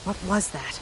What was that?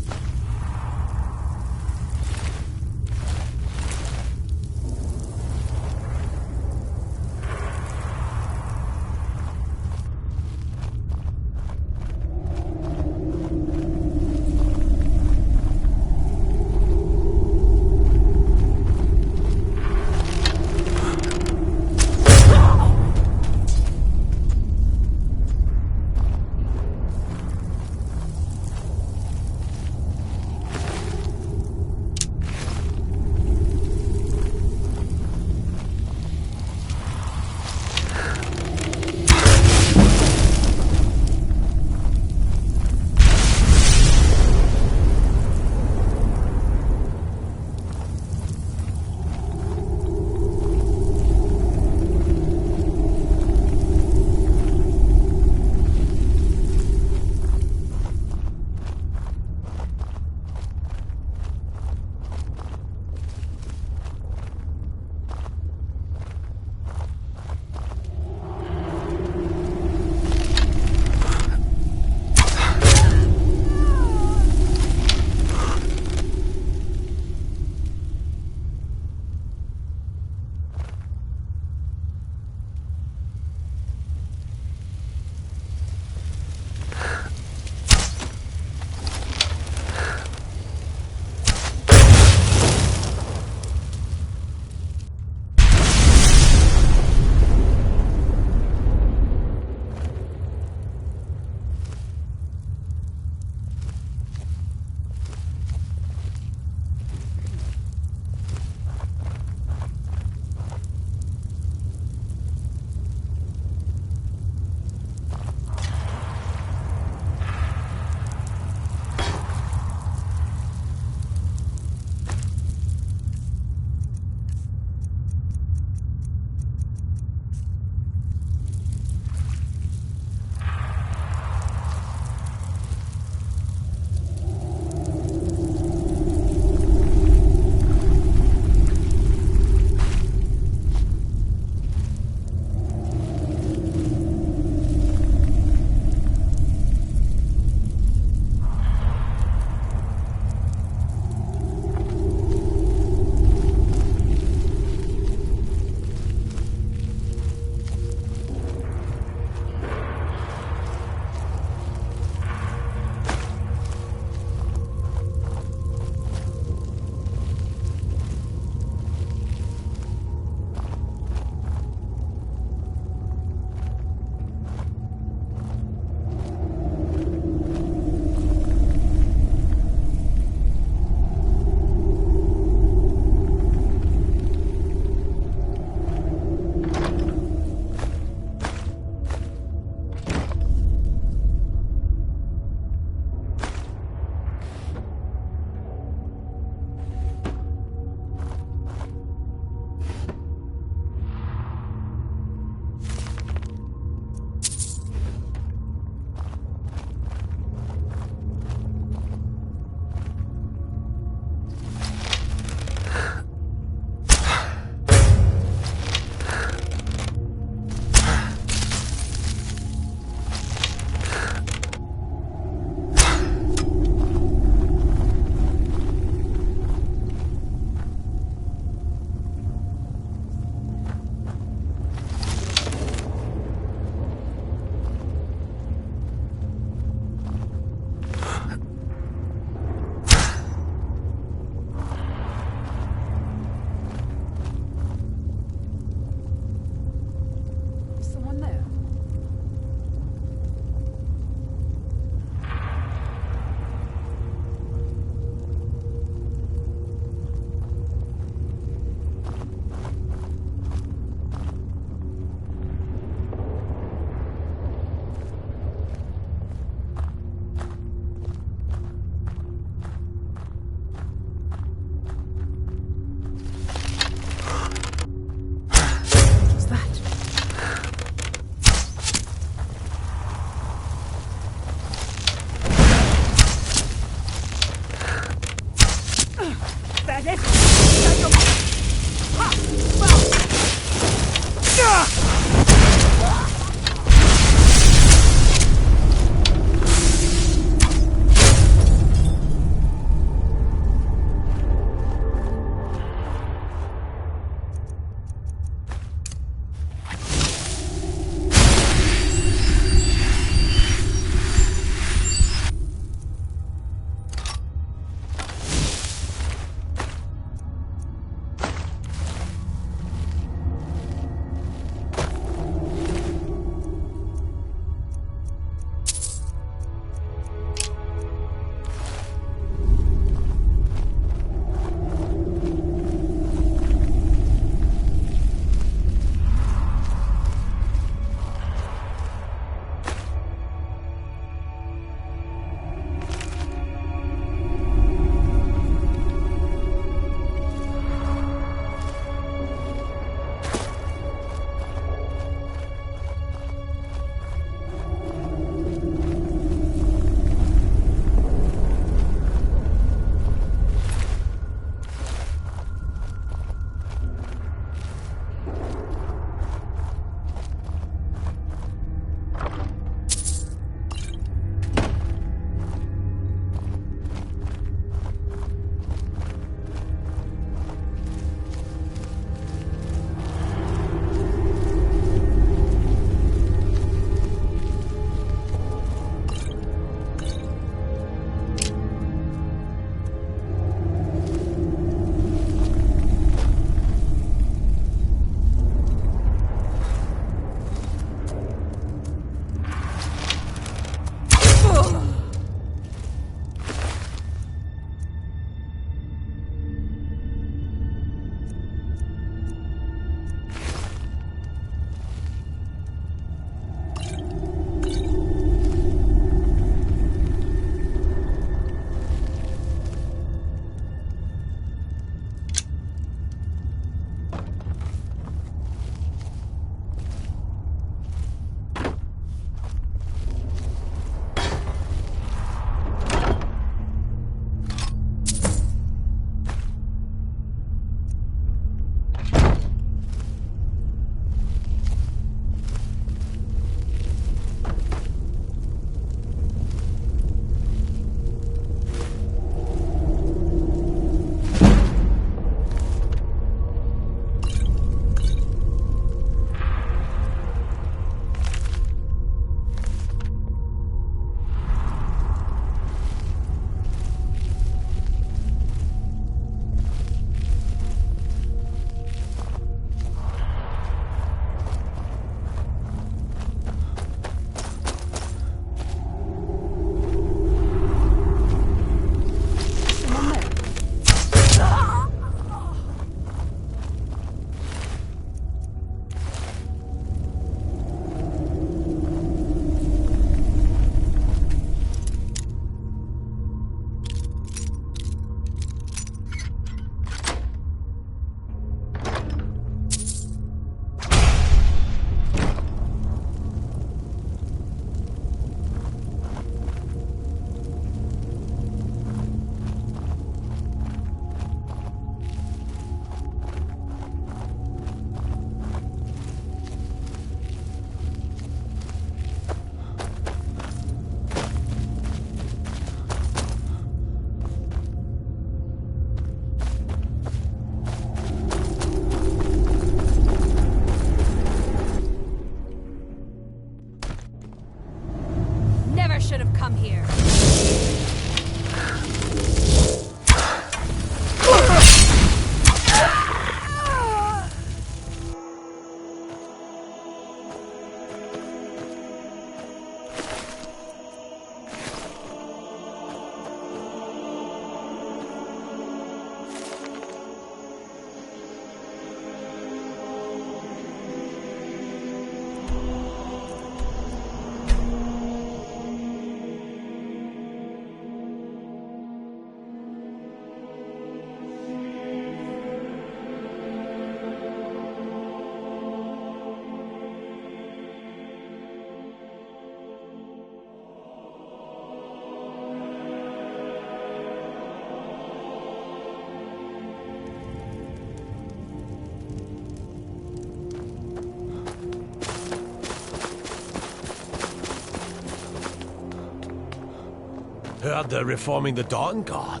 Heard they're reforming the Dawn Guard.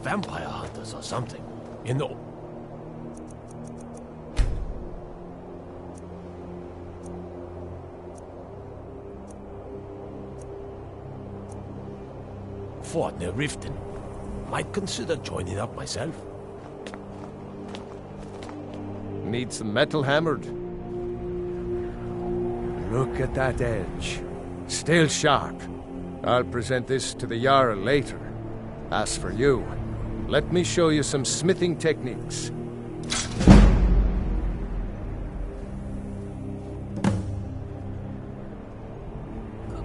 Vampire hunters or something. In the... Fort near Riften. Might consider joining up myself. Need some metal hammered? Look at that edge. Still sharp. I'll present this to the Jarl later. As for you, let me show you some smithing techniques.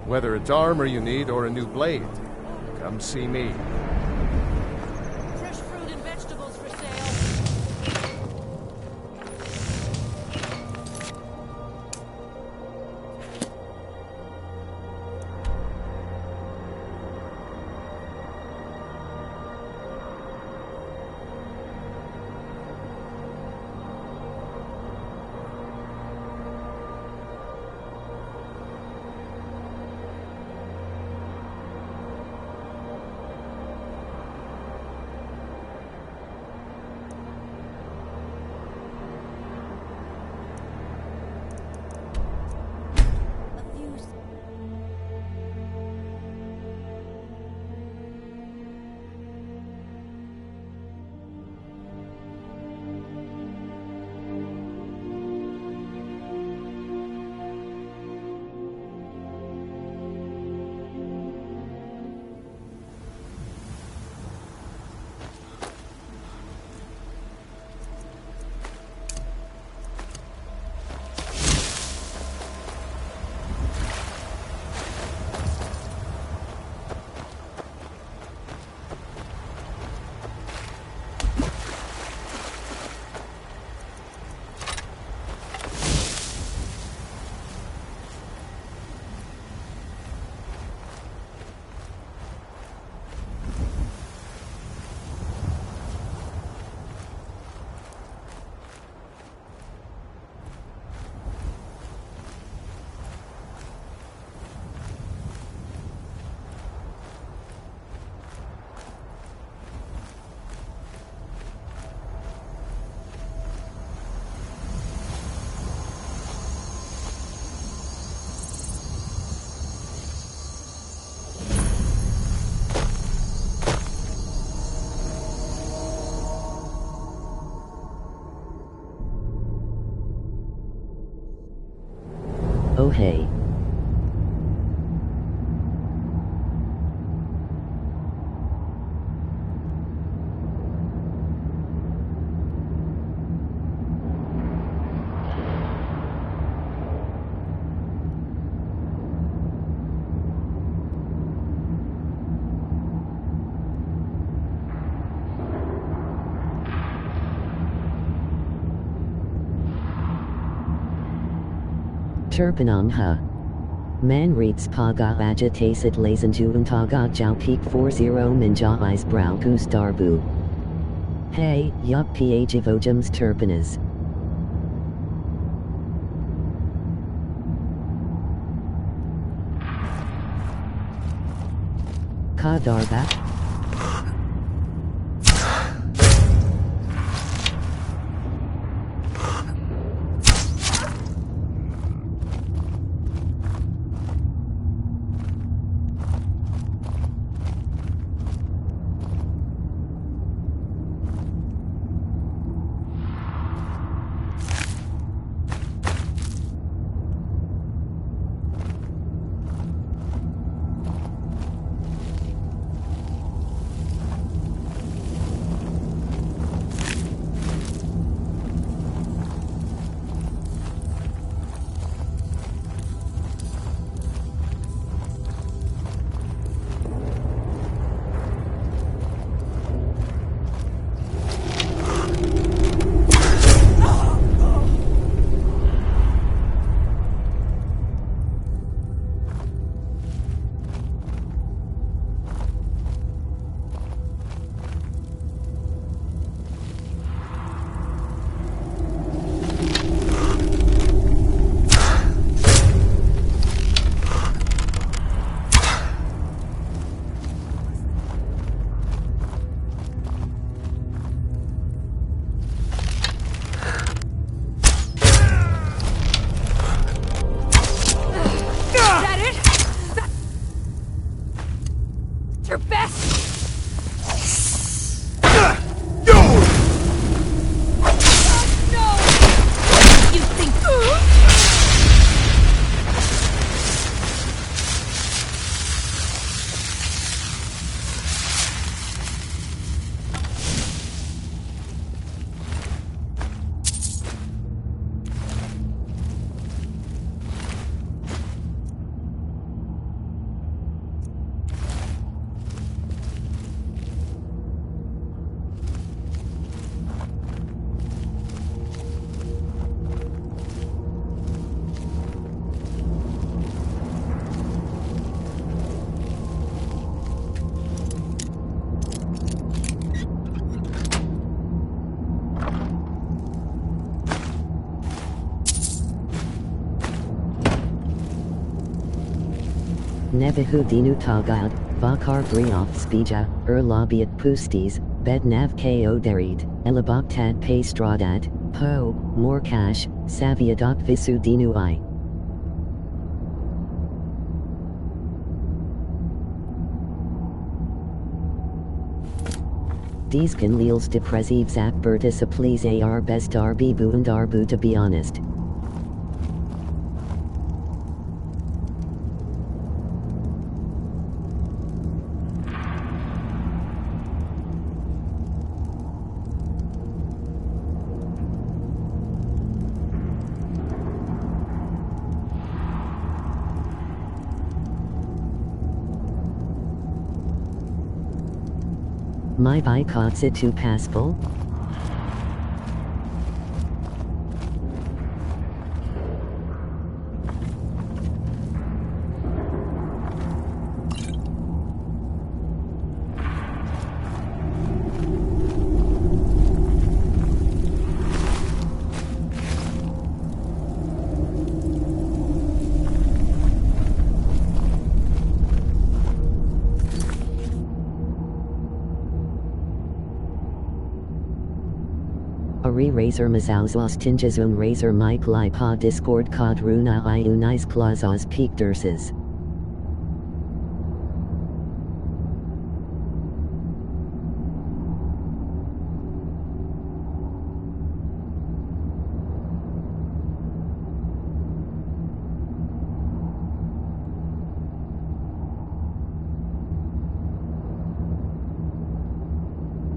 Whether it's armor you need or a new blade, come see me. Fresh fruit and vegetables for sale. Oh hey. Terpenangha. Man reads paga agitated lazentu untaga jau peak 40 minjais braukus darbu. Hey, yup piagivojums terpenas. Ka darba. Nebihudinu tagad, vakar brioth spija, labiat pustis, bednav ko derit, elaboktad pastradat, po, morkash, saviadat visudinu I. Diesken leels depressives akbertus applees ar best arbibu and arbu to be honest. My bikotse to passable? Ari Razor Mazauzlos Tinjazun Razor Mike Lipa Discord Kod Runa Iunais Klazos Peak Durses.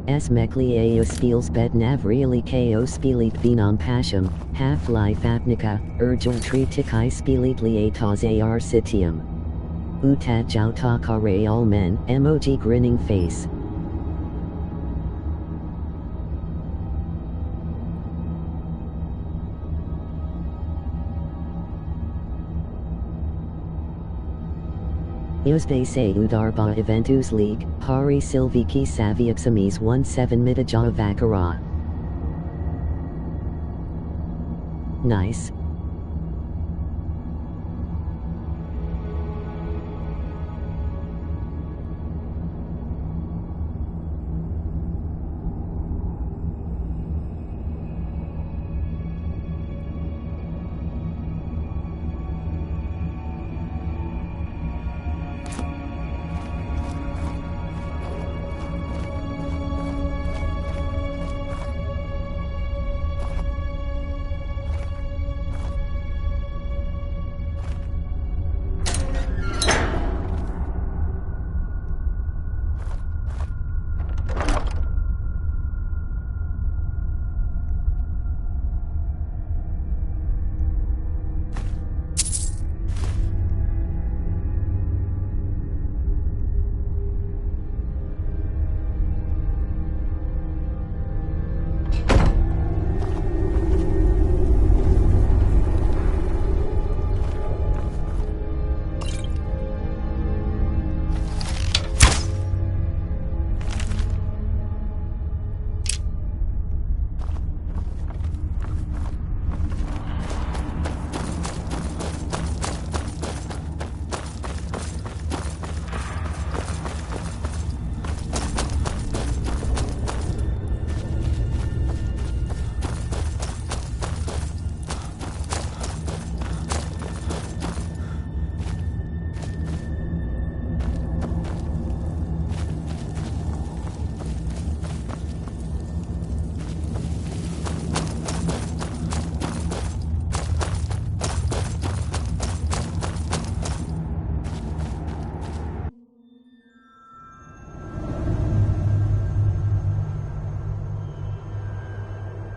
S mekli aospils bednav really ko spilit vinam pasham, half-life apnica, urgul tritikai spilit liatos ar citium. Utat joutakare all men, emoji grinning face. Iosde se udarba eventus league, hari silviki saviaxamis 17 mitaja vakara. Nice.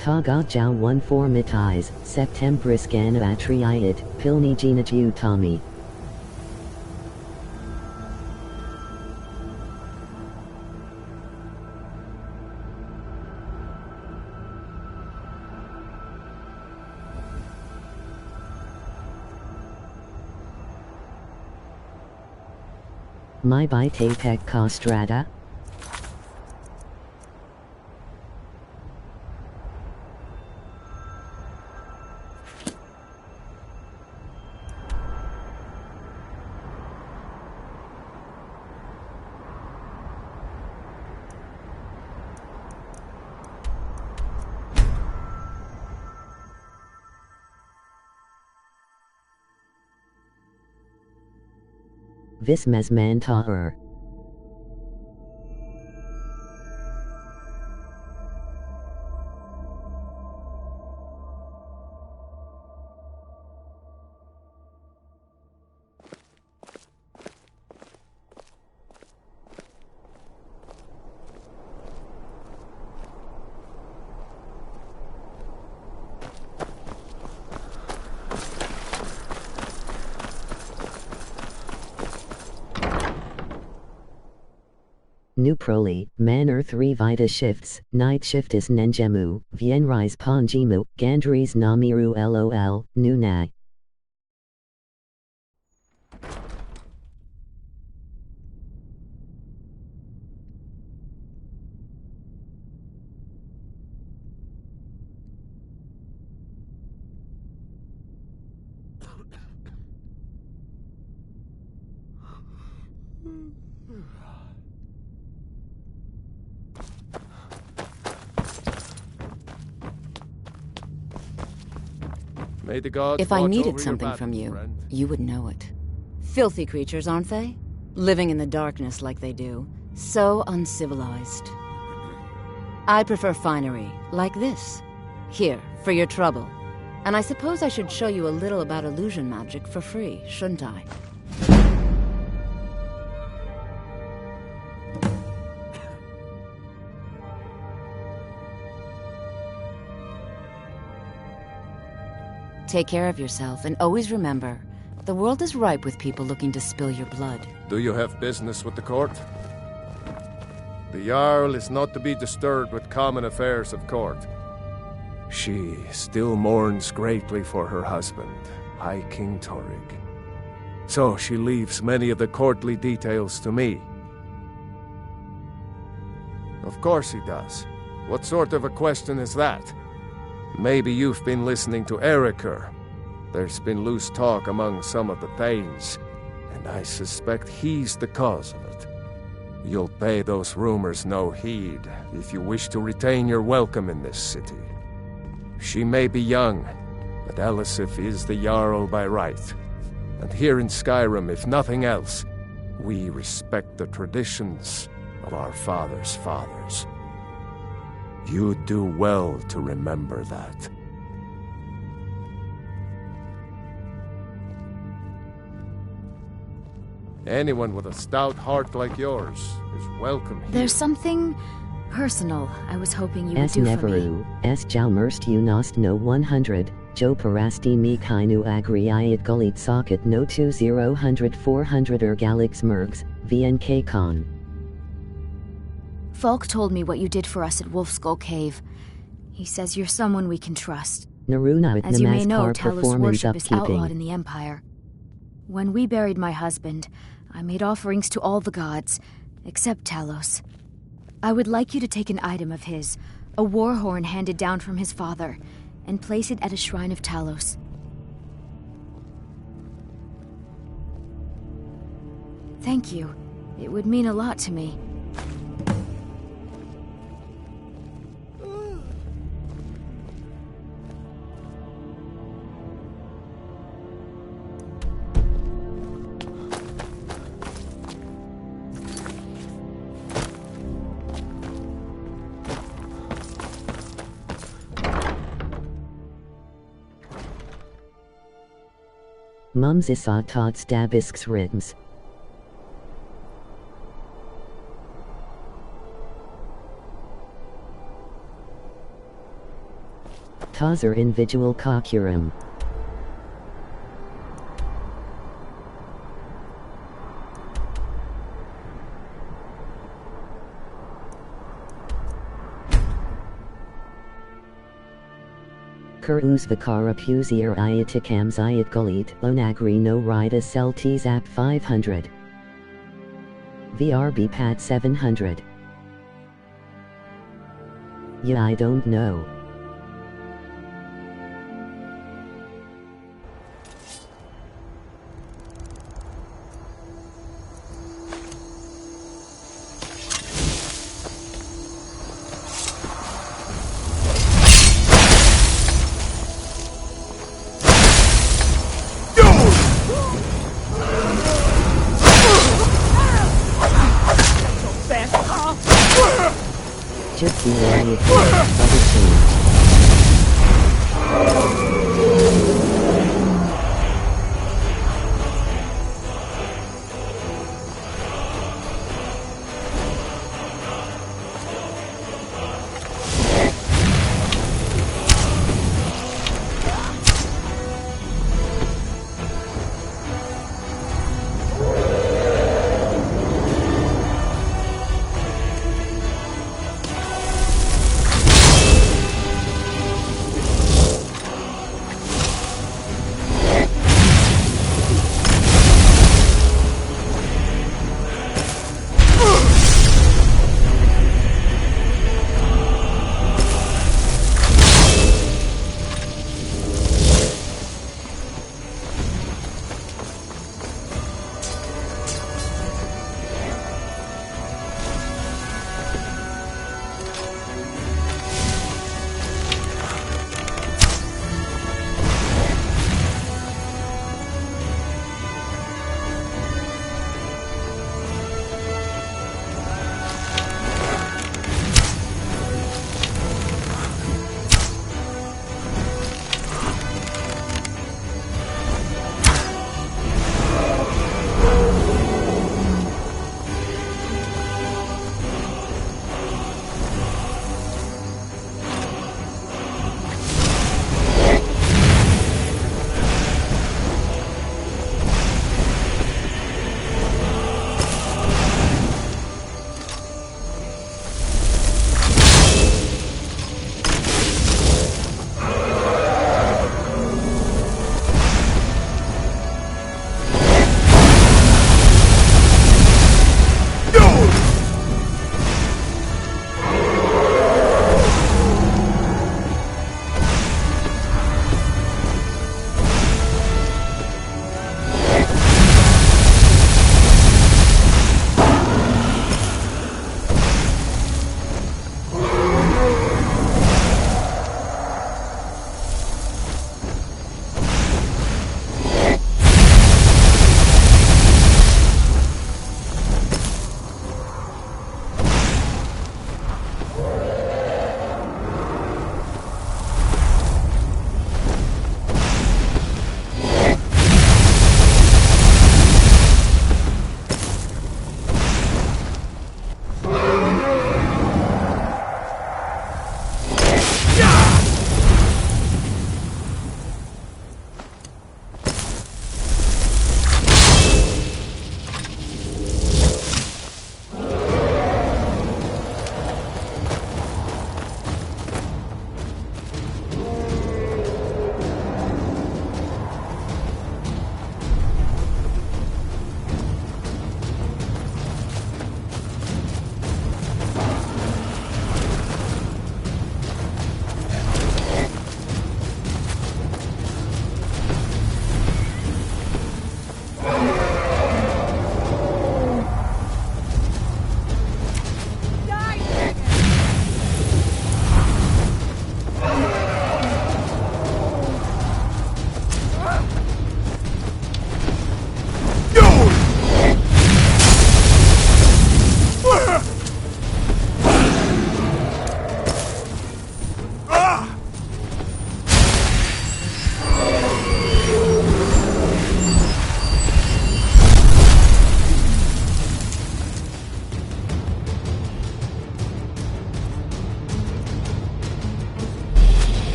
Taga Jau 14 Mitais, Septembris Gana Atriiat, Pilni Gina Utami. My by Tapek Kostrada. Vismes Mantaur. New Proli, Manor 3 Vita Shifts, Night Shift is Nenjemu, Vienrise Ponjimu, Gandries Namiru LOL, Nuna. May the gods If I watch needed over your something battle, from you, friend. you would know it. Filthy creatures, aren't they? Living in the darkness like they do. So uncivilized. I prefer finery, like this. Here, for your trouble. And I suppose I should show you a little about illusion magic for free, shouldn't I? Take care of yourself, and always remember, the world is ripe with people looking to spill your blood. Do you have business with the court? The Jarl is not to be disturbed with common affairs of court. She still mourns greatly for her husband, High King Torrig. So she leaves many of the courtly details to me. Of course he does. What sort of a question is that? Maybe you've been listening to Eriker. There's been loose talk among some of the Thanes, and I suspect he's the cause of it. You'll pay those rumors no heed if you wish to retain your welcome in this city. She may be young, but Elisif is the Jarl by right. And here in Skyrim, if nothing else, we respect the traditions of our fathers' fathers. You'd do well to remember that. Anyone with a stout heart like yours is welcome here. There's something personal I was hoping you would S do for me. Neveru, S Jalmerst Unost no 100, Jo Parasti Mi Kainu Agri Iat Gulit Socket no 20 400 Galix Mergs, VNK Con. Falk told me what you did for us at Wolfskull Cave. He says you're someone we can trust. Naruna at As you may know, Namaskar Talos performance worship is outlawed upkeeping. in the Empire. When we buried my husband, I made offerings to all the gods, except Talos. I would like you to take an item of his, a war horn handed down from his father, and place it at a shrine of Talos. Thank you. It would mean a lot to me. Mums isa tots dabisks rims. Tazer individual kokurum. Kuruz Vikara Puzier Iatikam Zayat Gulit Onagri no Rida Cell Tzap 500 VRB Pat 700. Yeah, I don't know. Just be ready for the change.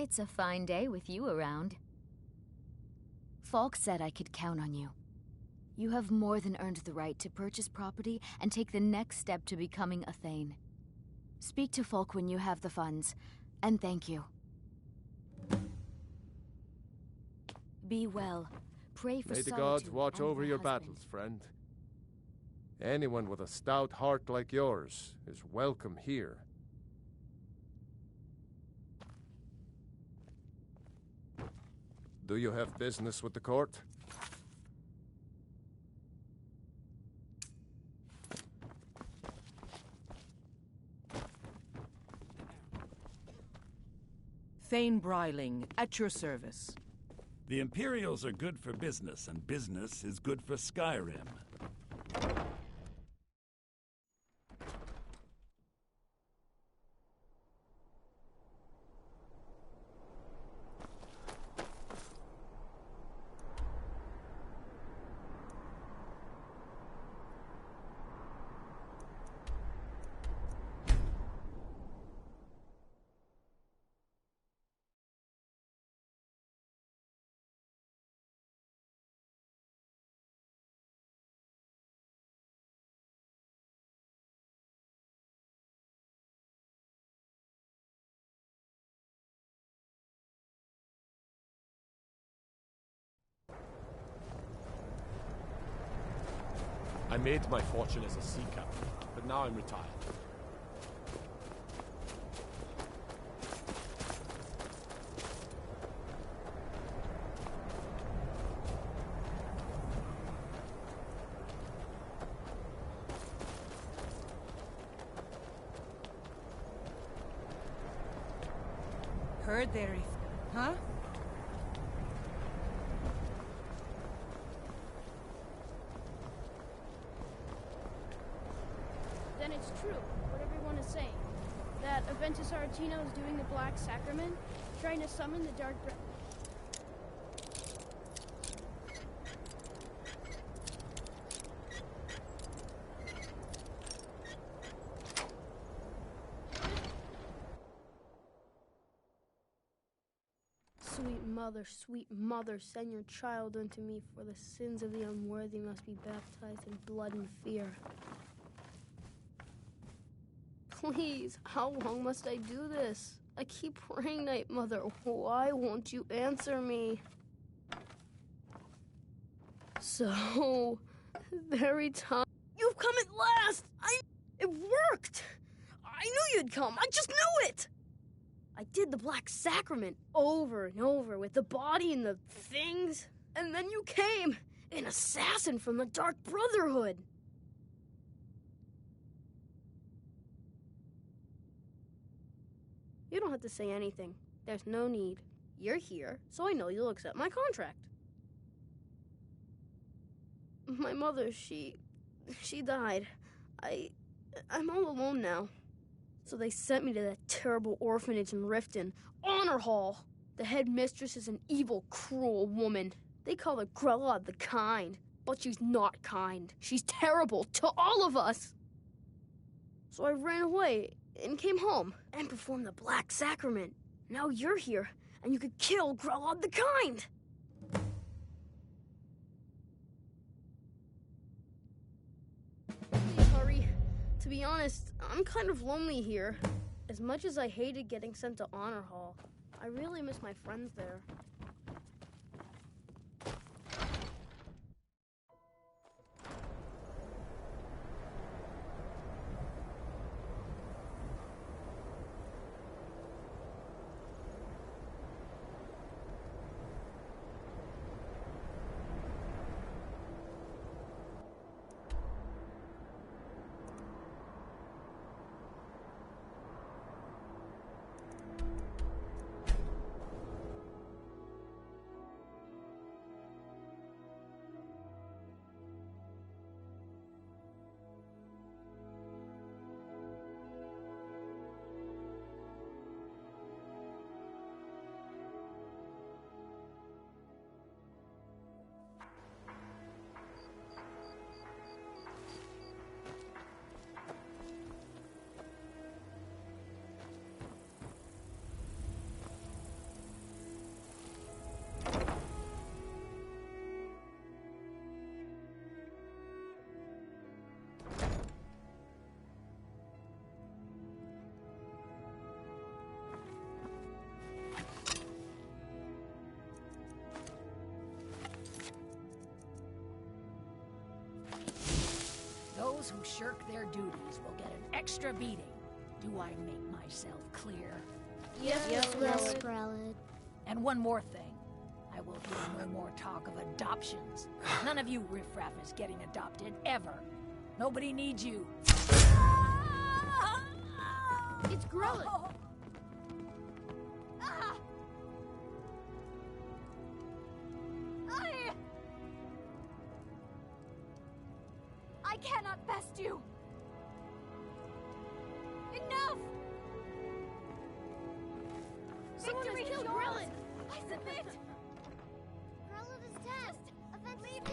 It's a fine day with you around. Falk said I could count on you. You have more than earned the right to purchase property and take the next step to becoming a Thane. Speak to Falk when you have the funds, and thank you. Be well. Pray for May the solitude gods watch and over my your husband. battles, friend. Anyone with a stout heart like yours is welcome here. Do you have business with the court? Thane Bryling, at your service. The Imperials are good for business, and business is good for Skyrim. I made my fortune as a sea captain, but now I'm retired. Heard there is... Huh? Then it's true, what everyone is saying. That Aventus Aretino is doing the Black Sacrament, trying to summon the Dark Breath. Sweet mother, send your child unto me, for the sins of the unworthy must be baptized in blood and fear. Please, how long must I do this? I keep praying, Night Mother. Why won't you answer me? So, very time. You've come at last! It worked! I knew you'd come. I just knew it! I did the Black Sacrament over and over with the body and the things. And then you came, an assassin from the Dark Brotherhood. You don't have to say anything. There's no need. You're here, so I know you'll accept my contract. My mother, she died. I'm all alone now. So they sent me to that terrible orphanage in Riften, Honor Hall. The head mistress is an evil, cruel woman. They call her Grella the Kind, but she's not kind. She's terrible to all of us. So I ran away and came home and performed the Black Sacrament. Now you're here, and you could kill Grella the Kind. Please hurry. To be honest, I'm kind of lonely here. As much as I hated getting sent to Honor Hall, I really miss my friends there. those who shirk their duties will get an extra beating. Do I make myself clear? Yes, Skrellet. And one more thing. I will hear no more talk of adoptions. None of you riffraff is getting adopted, ever. Nobody needs you. It's Grellet. I cannot best you. Enough! Someone has Victory killed is yours. Grellet. I submit. Grellet is dead. Leave me.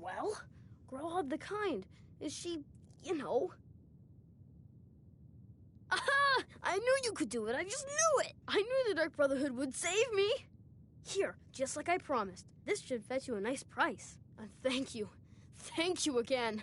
Well, Grellet the Kind. Is she, you know... Aha! I knew you could do it. I just knew it. I knew the Dark Brotherhood would save me. Here, just like I promised. This should fetch you a nice price. And thank you. Thank you again.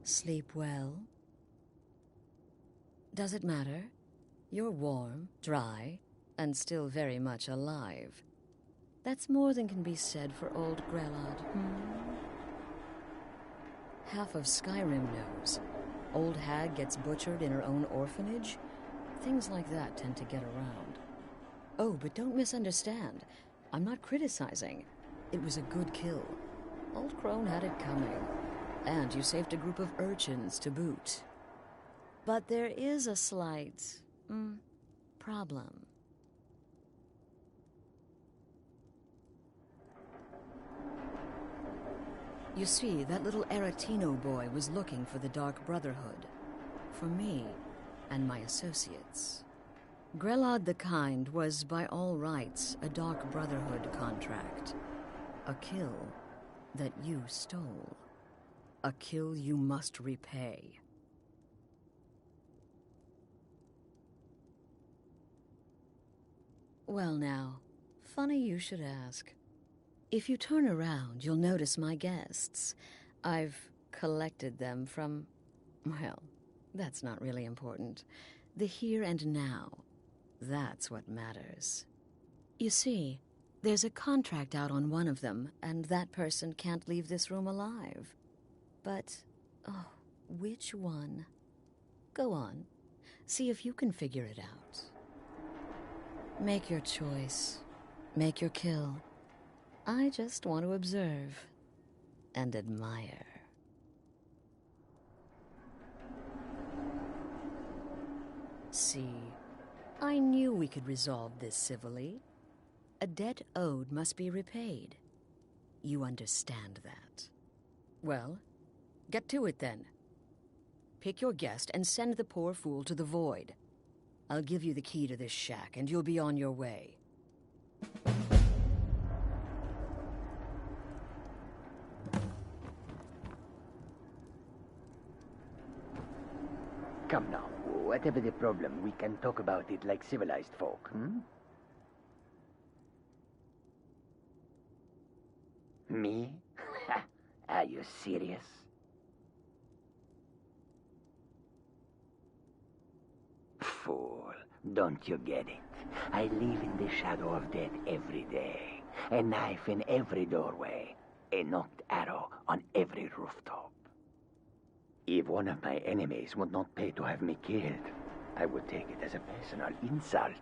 Sleep well? Does it matter? You're warm, dry, and still very much alive. That's more than can be said for old Grelod, Half of Skyrim knows. Old hag gets butchered in her own orphanage. Things like that tend to get around. Oh, but don't misunderstand. I'm not criticizing. It was a good kill. Old Crone had it coming. And you saved a group of urchins to boot. But there is a slight, problem. You see, that little Aretino boy was looking for the Dark Brotherhood. For me and my associates. Grelod the Kind was, by all rights, a Dark Brotherhood contract. A kill that you stole. A kill you must repay. Well now, funny you should ask. If you turn around, you'll notice my guests. I've collected them from, well, that's not really important. The here and now, that's what matters. You see, there's a contract out on one of them, and that person can't leave this room alive. But, oh, which one? Go on, see if you can figure it out. Make your choice. Make your kill. I just want to observe and admire. See, I knew we could resolve this civilly. A debt owed must be repaid. You understand that. Well, get to it then. Pick your guest and send the poor fool to the void. I'll give you the key to this shack, and you'll be on your way. Come now, whatever the problem, we can talk about it like civilized folk, Me? Are you serious? Fool, don't you get it? I live in the shadow of death every day. A knife in every doorway. A knocked arrow on every rooftop. If one of my enemies would not pay to have me killed, I would take it as a personal insult.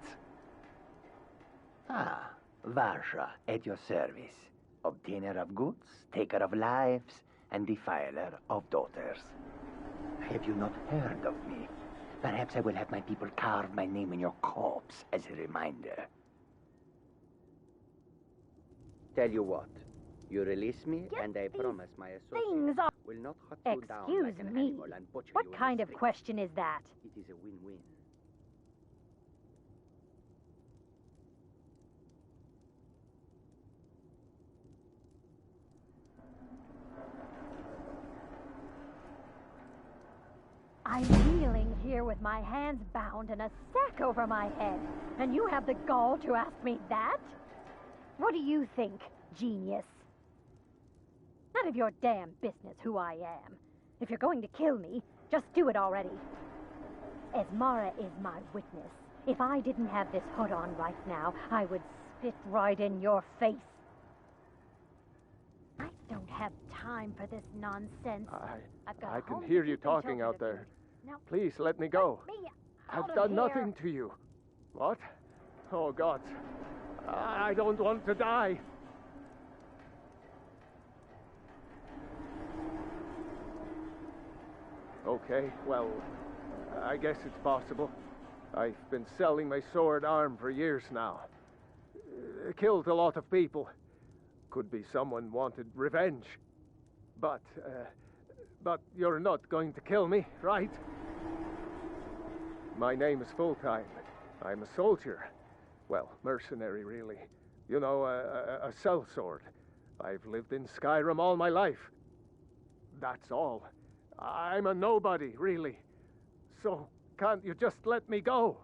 Ah, Varsha, at your service. Obtainer of goods, taker of lives, and defiler of daughters. Have you not heard of me? Perhaps I will have my people carve my name in your corpse as a reminder. Tell you what, you release me, and I promise my associates will not hunt you down like an animal and butcher you. What kind of question is that? It is a win-win. I'm kneeling here with my hands bound and a sack over my head, and you have the gall to ask me that? What do you think, genius? None of your damn business who I am. If you're going to kill me, just do it already. Esmara is my witness. If I didn't have this hood on right now, I would spit right in your face. I don't have time for this nonsense. I can hear you talking out there. Now, Please let me go. let me I've out of done here. nothing to you. What? Oh, God. I don't want to die. Okay, well, I guess it's possible. I've been selling my sword arm for years now. Killed a lot of people. Could be someone wanted revenge. But you're not going to kill me, right? My name is Full-Time. I'm a soldier. Well, mercenary, really. You know, a sellsword. I've lived in Skyrim all my life. That's all. I'm a nobody, really. So, can't you just let me go?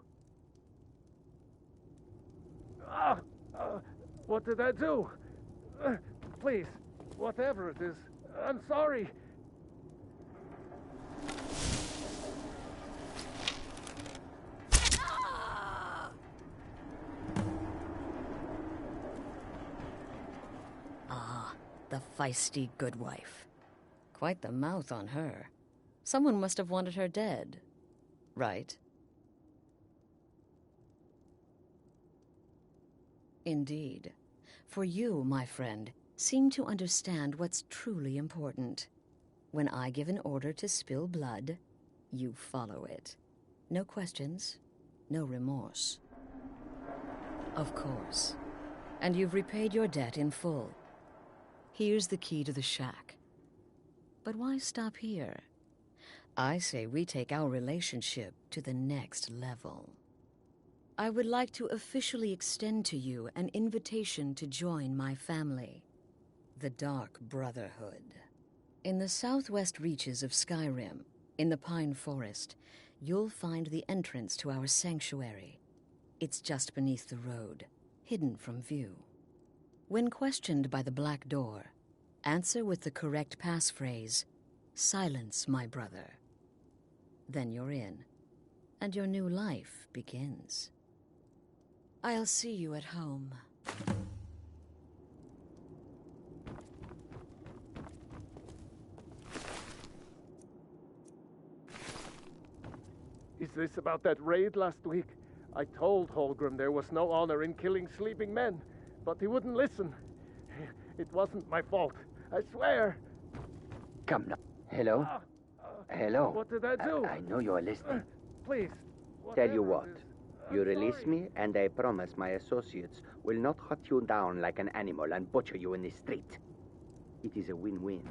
What did I do? Please, whatever it is, I'm sorry. The feisty good wife. Quite the mouth on her. Someone must have wanted her dead. Right? Indeed. For you, my friend, seem to understand what's truly important. When I give an order to spill blood, you follow it. No questions, no remorse. Of course. And you've repaid your debt in full. Here's the key to the shack. But why stop here? I say we take our relationship to the next level. I would like to officially extend to you an invitation to join my family, the Dark Brotherhood. In the southwest reaches of Skyrim, in the Pine Forest, you'll find the entrance to our sanctuary. It's just beneath the road, hidden from view. When questioned by the Black Door, answer with the correct passphrase, "Silence, my brother." Then you're in, and your new life begins. I'll see you at home. Is this about that raid last week? I told Holgrim there was no honor in killing sleeping men, but he wouldn't listen. It wasn't my fault, I swear. Come now. Hello? Hello? What did I do? I know you're listening. Please. Tell you what. whatever it is, You I'm release sorry. me, and I promise my associates will not hunt you down like an animal and butcher you in the street. It is a win-win.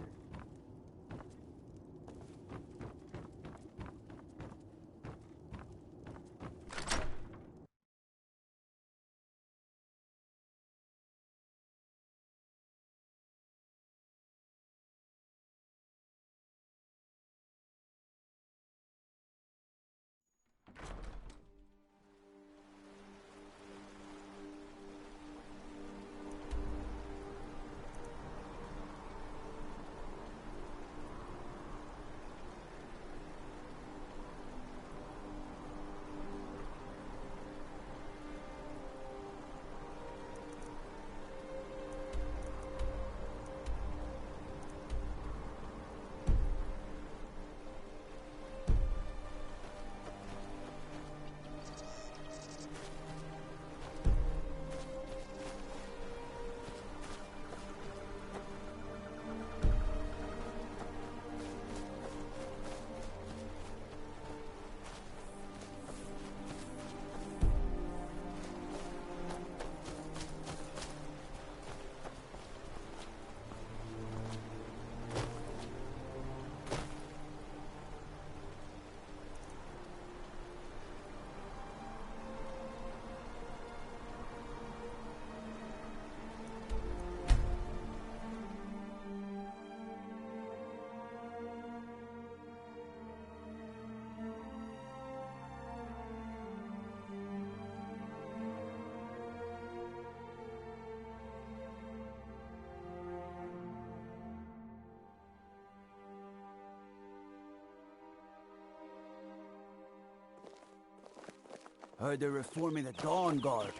Heard they're reforming the Dawn Guard.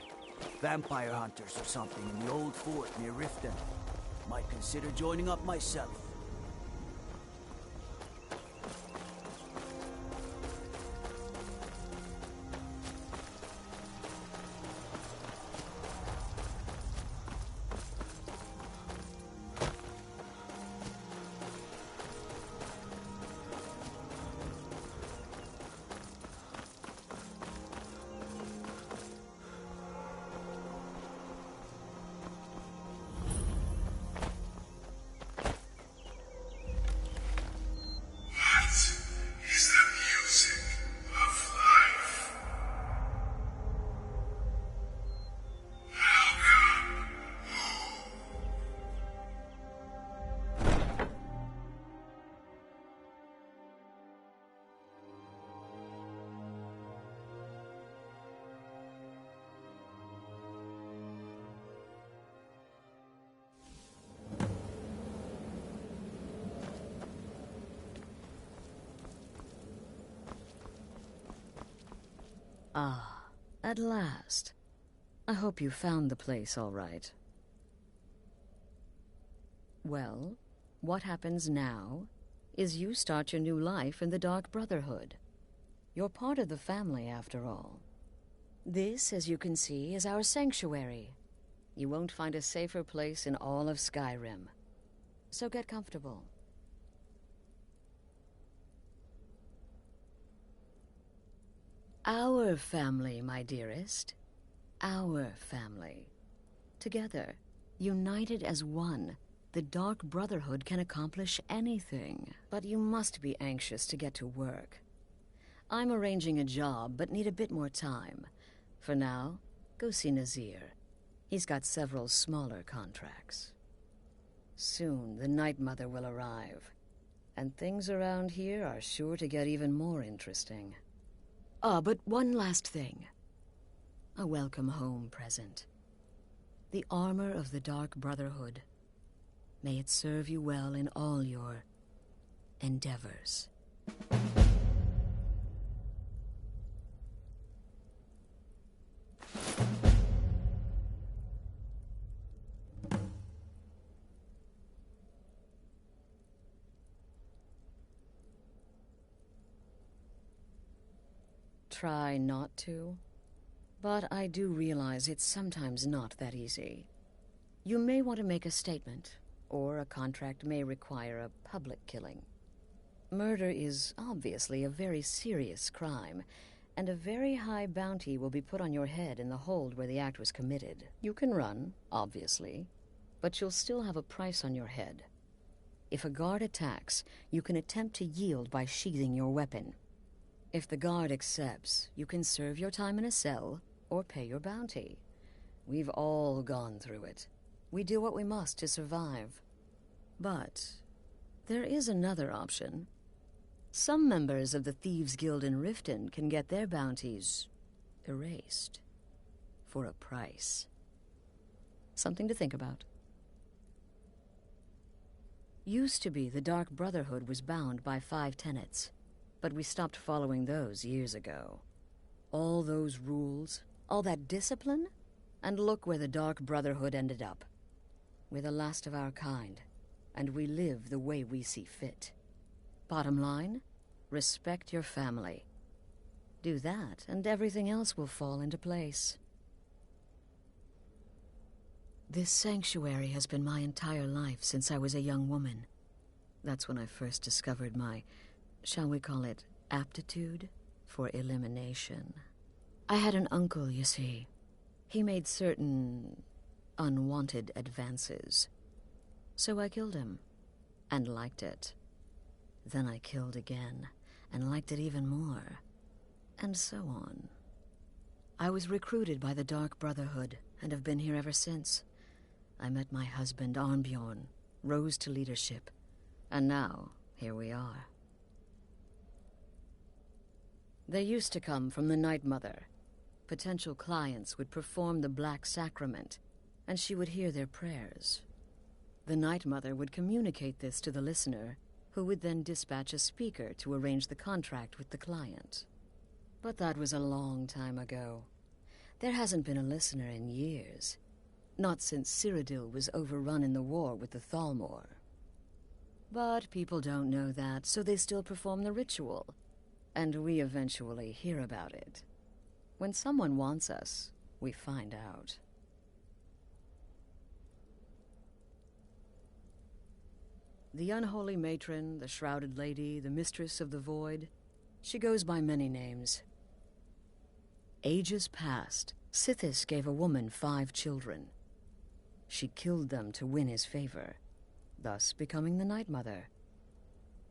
Vampire hunters or something in the old fort near Riften. Might consider joining up myself. Ah, at last. I hope you found the place all right. Well, what happens now is you start your new life in the Dark Brotherhood. You're part of the family, after all. This, as you can see, is our sanctuary. You won't find a safer place in all of Skyrim. So get comfortable. Our family, my dearest. Our family. Together, united as one, the Dark Brotherhood can accomplish anything. But you must be anxious to get to work. I'm arranging a job, but need a bit more time. For now, go see Nazir. He's got several smaller contracts. Soon, the Night Mother will arrive, and things around here are sure to get even more interesting. But one last thing. A welcome home present. The armor of the Dark Brotherhood. May it serve you well in all your endeavors. Try not to, but I do realize it's sometimes not that easy. You may want to make a statement, or a contract may require a public killing. Murder is obviously a very serious crime, and a very high bounty will be put on your head in the hold where the act was committed. You can run, obviously, but you'll still have a price on your head. If a guard attacks, you can attempt to yield by sheathing your weapon. If the guard accepts, you can serve your time in a cell or pay your bounty. We've all gone through it. We do what we must to survive. But there is another option. Some members of the Thieves' Guild in Riften can get their bounties erased for a price. Something to think about. Used to be the Dark Brotherhood was bound by 5 tenets, but we stopped following those years ago. All those rules, all that discipline, and look where the Dark Brotherhood ended up. We're the last of our kind, and we live the way we see fit. Bottom line, respect your family. Do that, and everything else will fall into place. This sanctuary has been my entire life since I was a young woman. That's when I first discovered my, shall we call it, aptitude for elimination. I had an uncle, you see. He made certain unwanted advances. So I killed him, and liked it. Then I killed again, and liked it even more, and so on. I was recruited by the Dark Brotherhood, and have been here ever since. I met my husband, Arnbjorn, rose to leadership, and now, here we are. They used to come from the Night Mother. Potential clients would perform the Black Sacrament, and she would hear their prayers. The Night Mother would communicate this to the listener, who would then dispatch a speaker to arrange the contract with the client. But that was a long time ago. There hasn't been a listener in years. Not since Cyrodiil was overrun in the war with the Thalmor. But people don't know that, so they still perform the ritual. And we eventually hear about it. When someone wants us, we find out. The unholy matron, the shrouded lady, the mistress of the void, she goes by many names. Ages past, Sithis gave a woman 5 children. She killed them to win his favor, thus becoming the Night Mother.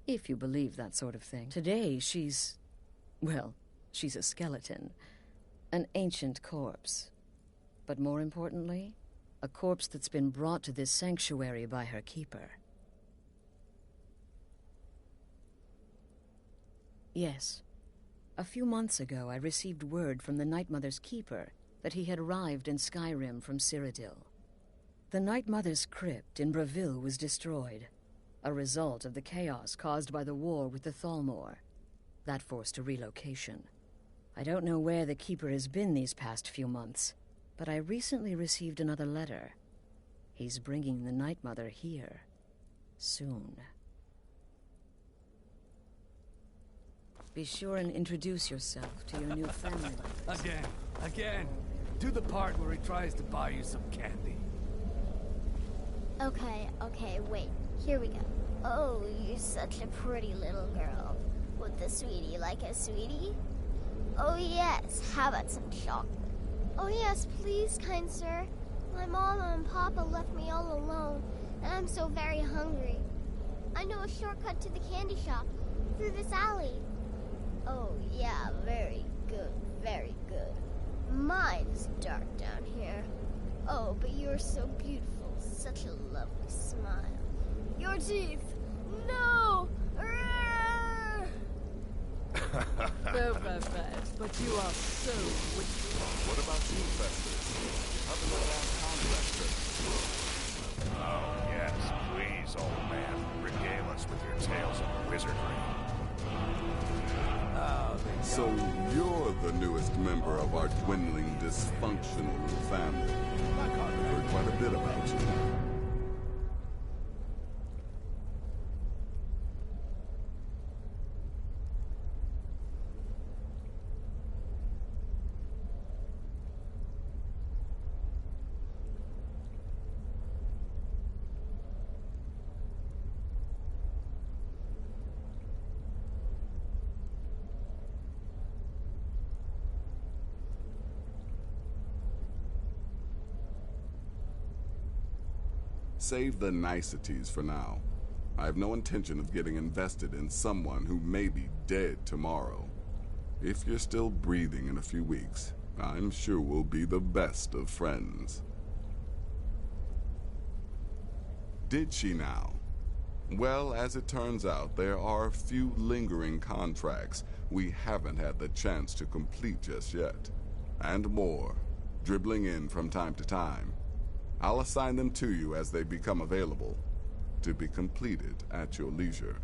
If you believe that sort of thing. Today, she's a skeleton. An ancient corpse. But more importantly, a corpse that's been brought to this sanctuary by her keeper. Yes. A few months ago, I received word from the Night Mother's keeper that he had arrived in Skyrim from Cyrodiil. The Night Mother's crypt in Bravil was destroyed, a result of the chaos caused by the war with the Thalmor. That forced a relocation. I don't know where the Keeper has been these past few months, but I recently received another letter. He's bringing the Night Mother here. soon. Be sure and introduce yourself to your new family members. Again. Do the part where he tries to buy you some candy. Okay, wait. Here we go. Oh, you're such a pretty little girl. Would the sweetie like a sweetie? Oh yes, how about some chocolate? Oh yes, please, kind sir. My mama and papa left me all alone, and I'm so very hungry. I know a shortcut to the candy shop, through this alley. Oh yeah, very good, very good. Mine's dark down here. Oh, but you're so beautiful, such a lovely smile. Your teeth! No! But you are so wicked. What about you, Festus? How the little contractor? Oh, yes, please, old man. Regale us with your tales of wizardry. So you're the newest member of our dwindling, dysfunctional family. I've heard quite a bit about you. Save the niceties for now. I have no intention of getting invested in someone who may be dead tomorrow. If you're still breathing in a few weeks, I'm sure we'll be the best of friends. Did she now? Well, as it turns out, there are a few lingering contracts we haven't had the chance to complete just yet. And more, dribbling in from time to time. I'll assign them to you as they become available, to be completed at your leisure.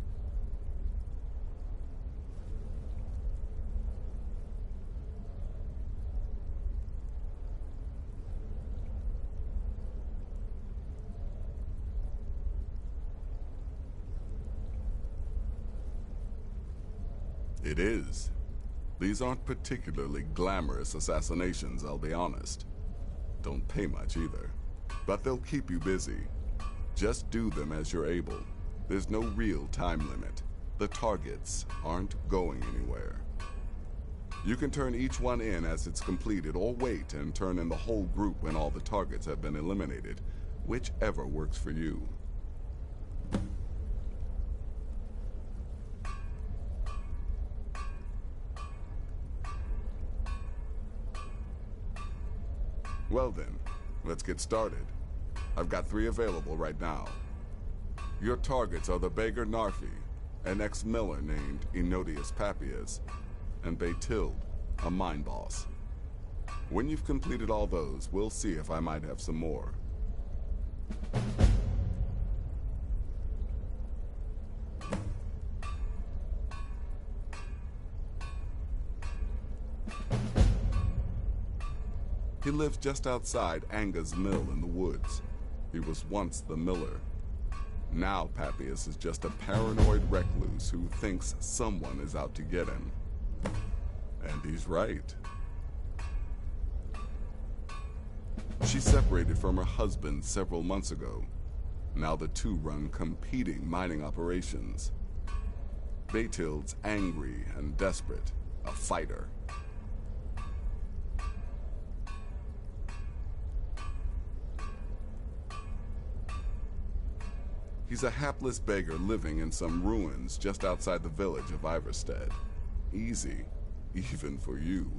It is. These aren't particularly glamorous assassinations, I'll be honest. Don't pay much either. But they'll keep you busy. Just do them as you're able. There's no real time limit. The targets aren't going anywhere. You can turn each one in as it's completed, or wait and turn in the whole group when all the targets have been eliminated. Whichever works for you. Well then, let's get started. I've got 3 available right now. Your targets are the beggar Narfi, an ex-miller named Enotius Papias, and Baytild, a mine boss. When you've completed all those, we'll see if I might have some more. He lives just outside Anga's mill in the woods. He was once the miller. Now Papias is just a paranoid recluse who thinks someone is out to get him. And he's right. She separated from her husband several months ago. Now the two run competing mining operations. Baytild's angry and desperate, a fighter. He's a hapless beggar living in some ruins just outside the village of Iverstead. Easy, even for you.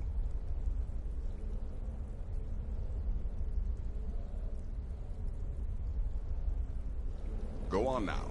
Go on now.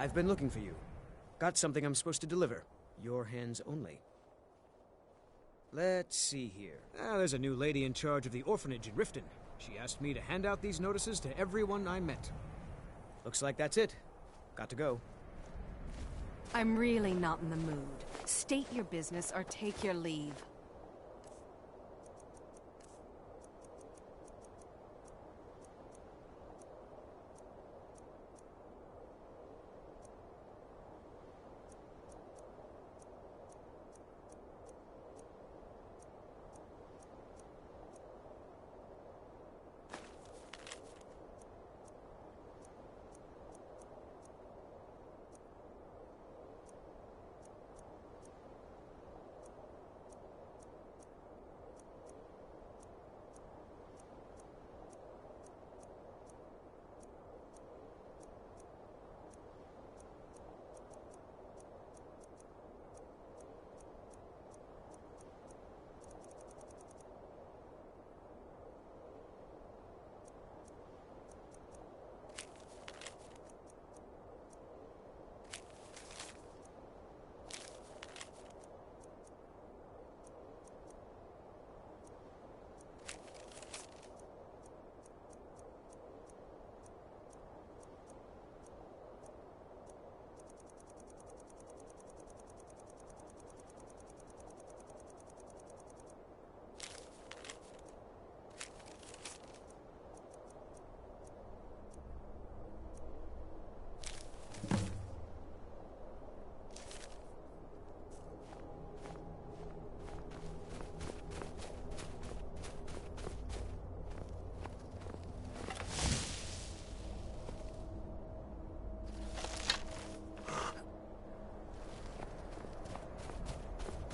I've been looking for you. Got something I'm supposed to deliver. Your hands only. Let's see here. There's a new lady in charge of the orphanage in Riften. She asked me to hand out these notices to everyone I met. Looks like that's it. Got to go. I'm really not in the mood. State your business or take your leave.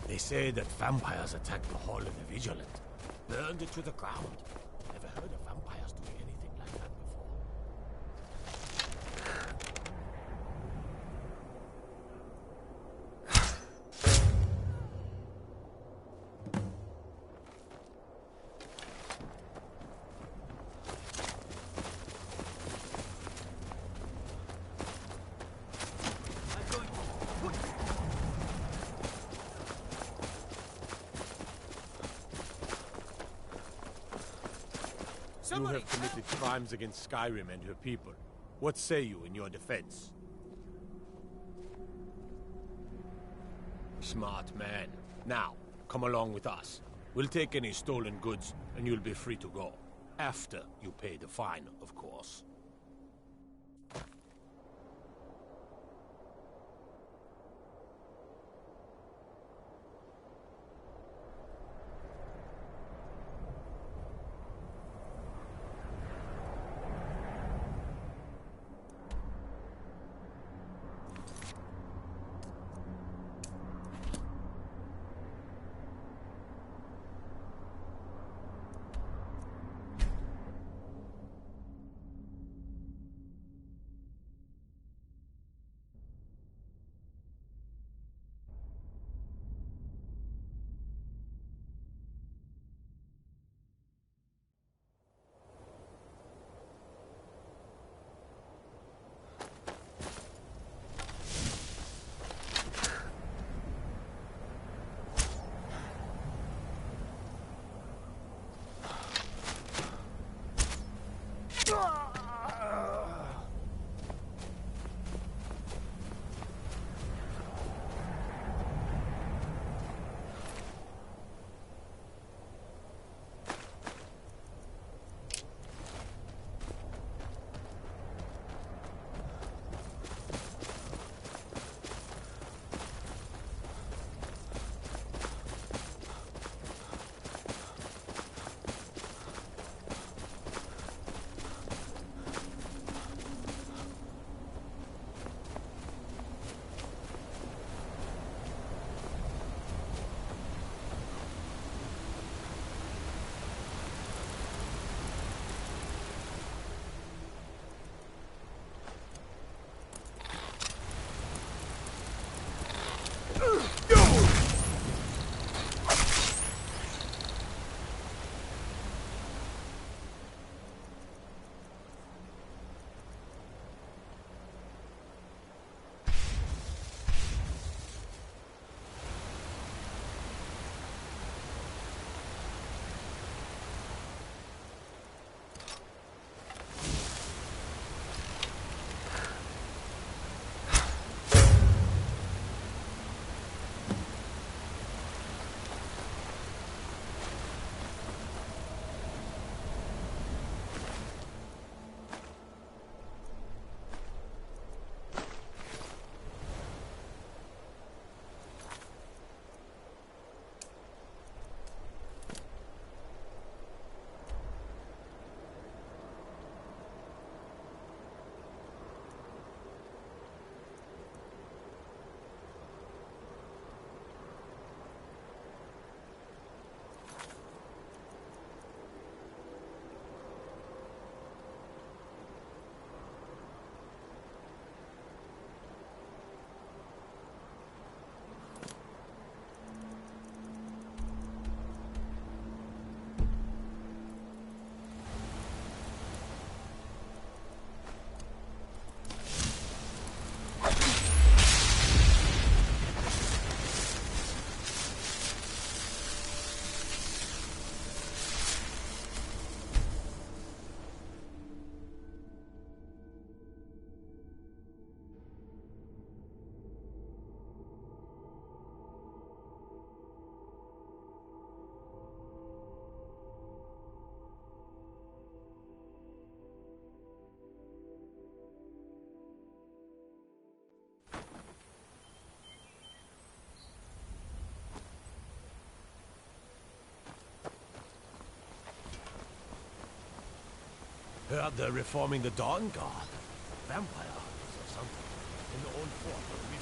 They say that vampires attacked the Hall of the Vigilant, burned it to the ground. Never heard of vampires doing anything like that before. You have committed crimes against Skyrim and her people. What say you in your defense? Smart man. Now, come along with us. We'll take any stolen goods, and you'll be free to go. After you pay the fine, of course. Heard they're reforming the Dawn Guard. Vampire hunters or something. In the old fort where we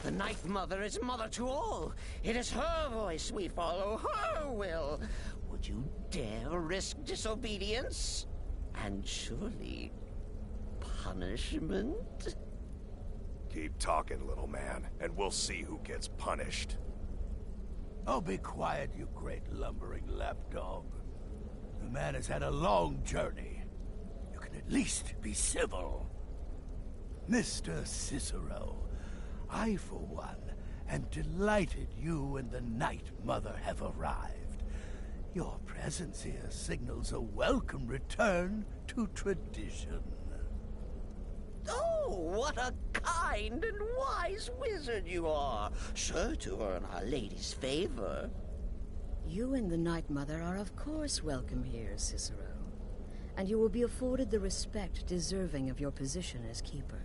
The Night Mother is mother to all. It is her voice we follow, her will. Would you dare risk disobedience? And surely punishment? Keep talking, little man, and we'll see who gets punished. Oh, be quiet, you great lumbering lapdog. The man has had a long journey. You can at least be civil. Mr. Cicero, I, for one, am delighted you and the Night Mother have arrived. Your presence here signals a welcome return to tradition. Oh, what a kind and wise wizard you are! Sure to earn Our Lady's favor. You and the Night Mother are of course welcome here, Cicero. And you will be afforded the respect deserving of your position as keeper.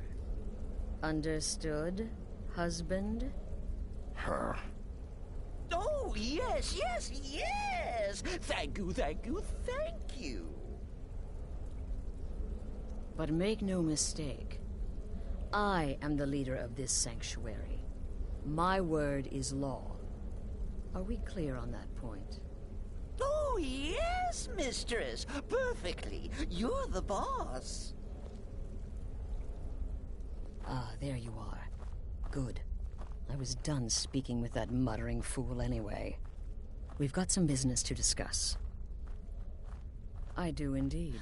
Understood, husband? Her. Oh, yes, yes, yes! Thank you, thank you, thank you! But make no mistake, I am the leader of this sanctuary. My word is law. Are we clear on that point? Oh, yes, mistress! Perfectly! You're the boss! Ah, there you are. Good. I was done speaking with that muttering fool anyway. We've got some business to discuss. I do indeed.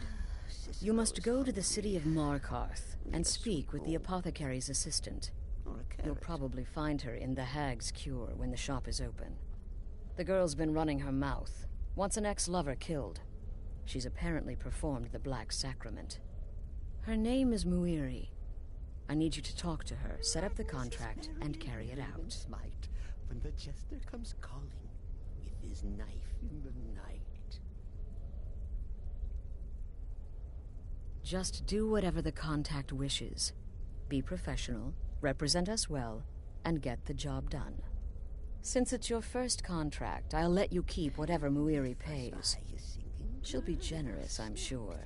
You must go to the city of Markarth and speak with the apothecary's assistant. You'll probably find her in the Hag's Cure when the shop is open. The girl's been running her mouth. Wants an ex-lover killed. She's apparently performed the Black Sacrament. Her name is Muiri. I need you to talk to her, set up the contract, and carry it out. Smite when the jester comes calling with his knife in the night. Just do whatever the contact wishes. Be professional, represent us well, and get the job done. Since it's your first contract, I'll let you keep whatever Muiri pays. She'll be generous, I'm sure.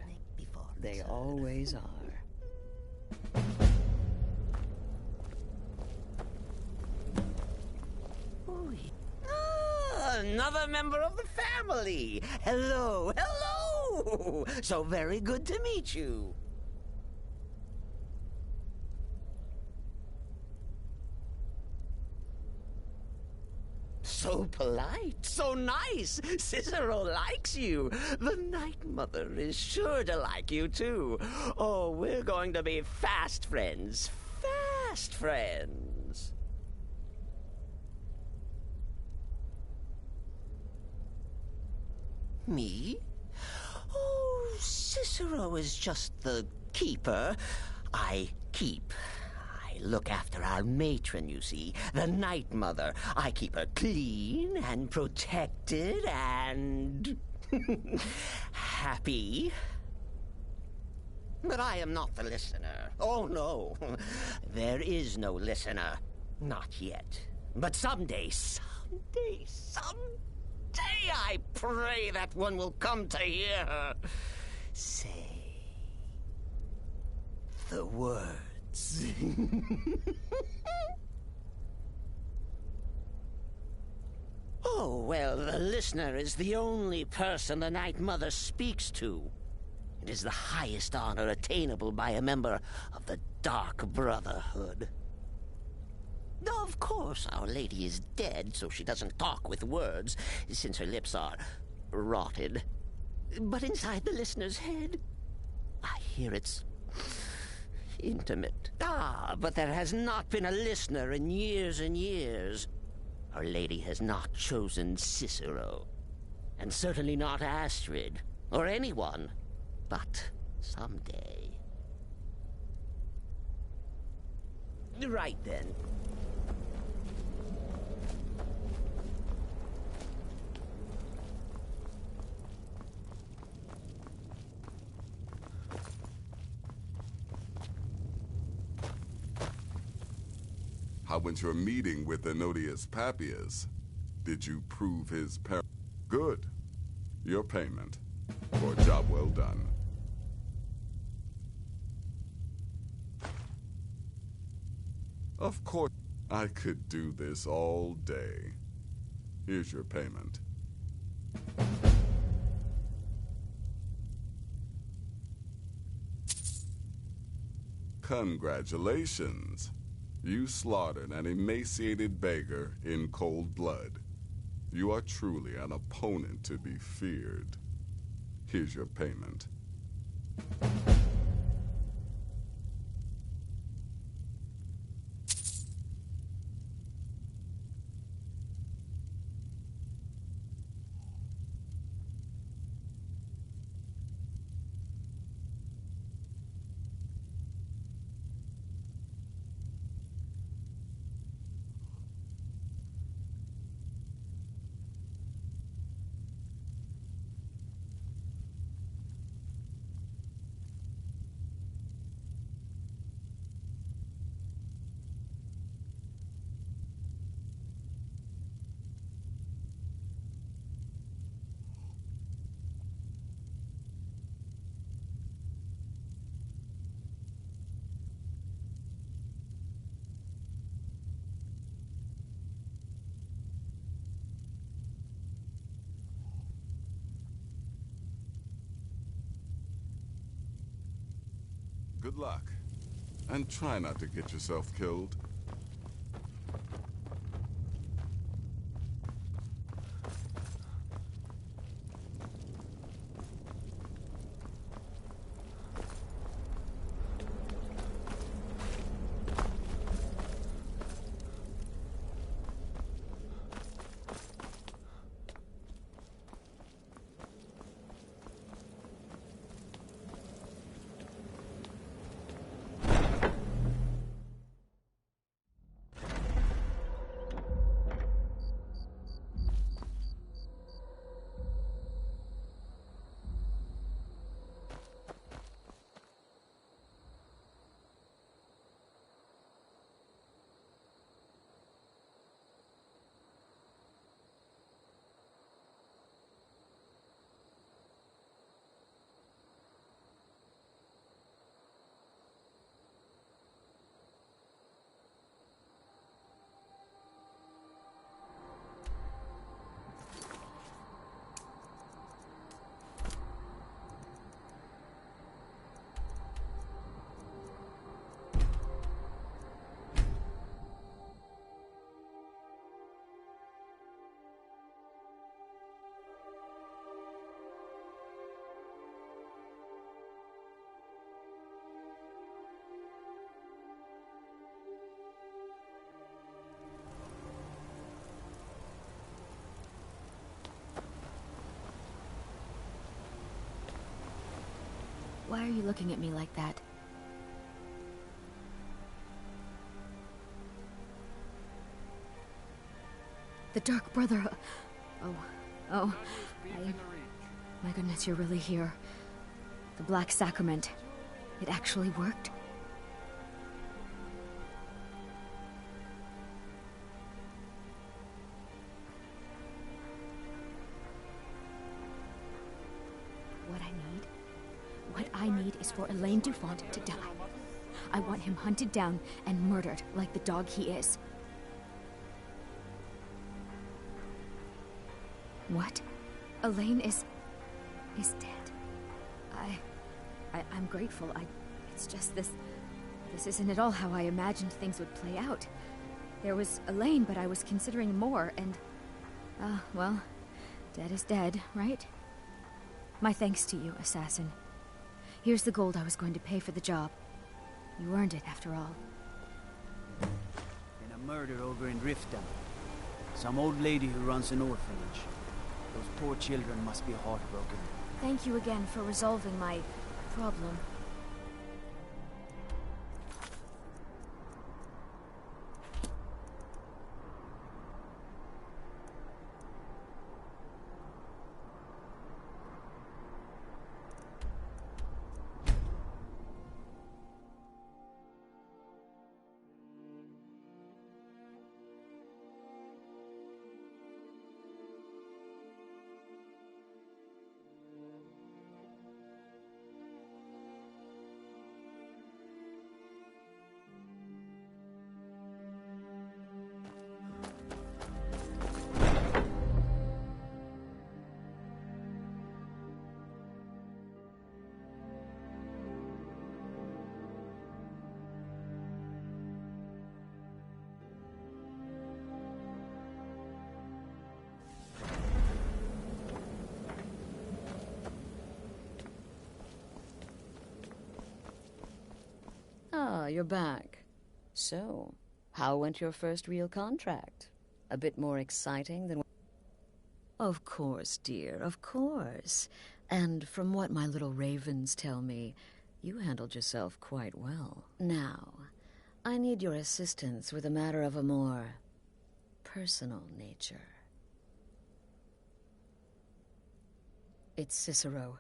They always are. Another member of the family. Hello, hello. So very good to meet you. So polite, so nice. Cicero likes you. The Night Mother is sure to like you, too. Oh, we're going to be fast friends. Fast friends. Me? Oh, Cicero is just the keeper. I keep. I look after our matron, you see, the Night Mother. I keep her clean and protected and happy. But I am not the listener. Oh, no. There is no listener. Not yet. But someday, I pray that one will come to hear her say the words. Oh, well, the listener is the only person the Night Mother speaks to. It is the highest honor attainable by a member of the Dark Brotherhood. Of course, Our Lady is dead, so she doesn't talk with words, since her lips are rotted. But inside the listener's head, I hear it's intimate. Ah, but there has not been a listener in years and years. Our Lady has not chosen Cicero, and certainly not Astrid, or anyone. But someday. Right then. How went your meeting with Enodius Papias? Did you prove his Good. Your payment for a job well done. Of course, I could do this all day. Here's your payment. Congratulations. You slaughtered an emaciated beggar in cold blood. You are truly an opponent to be feared. Here's your payment. Good luck. And try not to get yourself killed. Why are you looking at me like that? The Dark Brother... My goodness, you're really here. The Black Sacrament. It actually worked? What I need is for Elaine Dufont to die. I want him hunted down and murdered like the dog he is. What? Elaine is dead. I'm grateful. It's just this isn't at all how I imagined things would play out. There was Elaine, but I was considering more, and, well, dead is dead, right? My thanks to you, assassin. Here's the gold I was going to pay for the job. You earned it, after all. And a murder over in Riften. Some old lady who runs an orphanage. Those poor children must be heartbroken. Thank you again for resolving my problem. Ah, you're back. So, how went your first real contract? A bit more exciting than... Of course, dear, of course. And from what my little ravens tell me, you handled yourself quite well. Now, I need your assistance with a matter of a more personal nature. It's Cicero.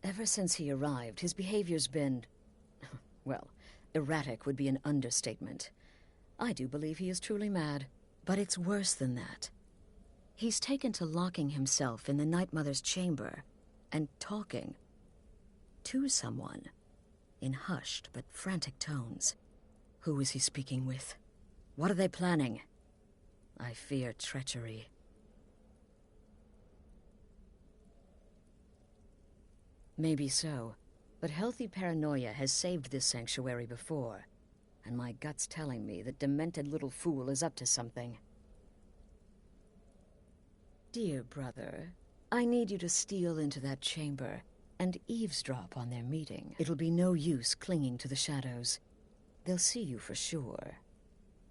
Ever since he arrived, his behavior's been... well, erratic would be an understatement. I do believe he is truly mad, but it's worse than that. He's taken to locking himself in the Night Mother's chamber and talking to someone in hushed but frantic tones. Who is he speaking with? What are they planning? I fear treachery. Maybe so, but healthy paranoia has saved this sanctuary before, and my gut's telling me that demented little fool is up to something. Dear brother, I need you to steal into that chamber and eavesdrop on their meeting. It'll be no use clinging to the shadows. They'll see you for sure.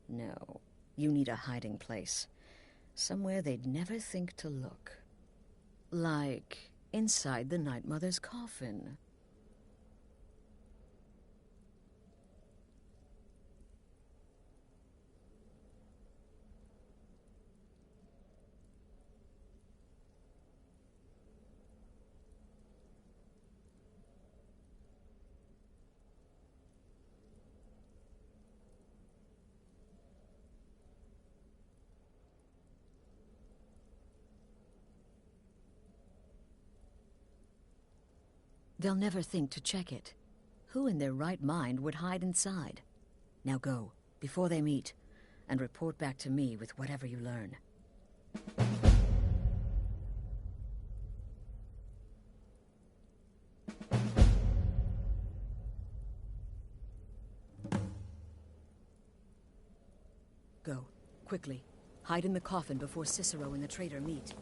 No, you need a hiding place. Somewhere they'd never think to look. Like inside the Night Mother's coffin. They'll never think to check it. Who in their right mind would hide inside? Now go, before they meet, and report back to me with whatever you learn. Go, quickly. Hide in the coffin before Cicero and the traitor meet.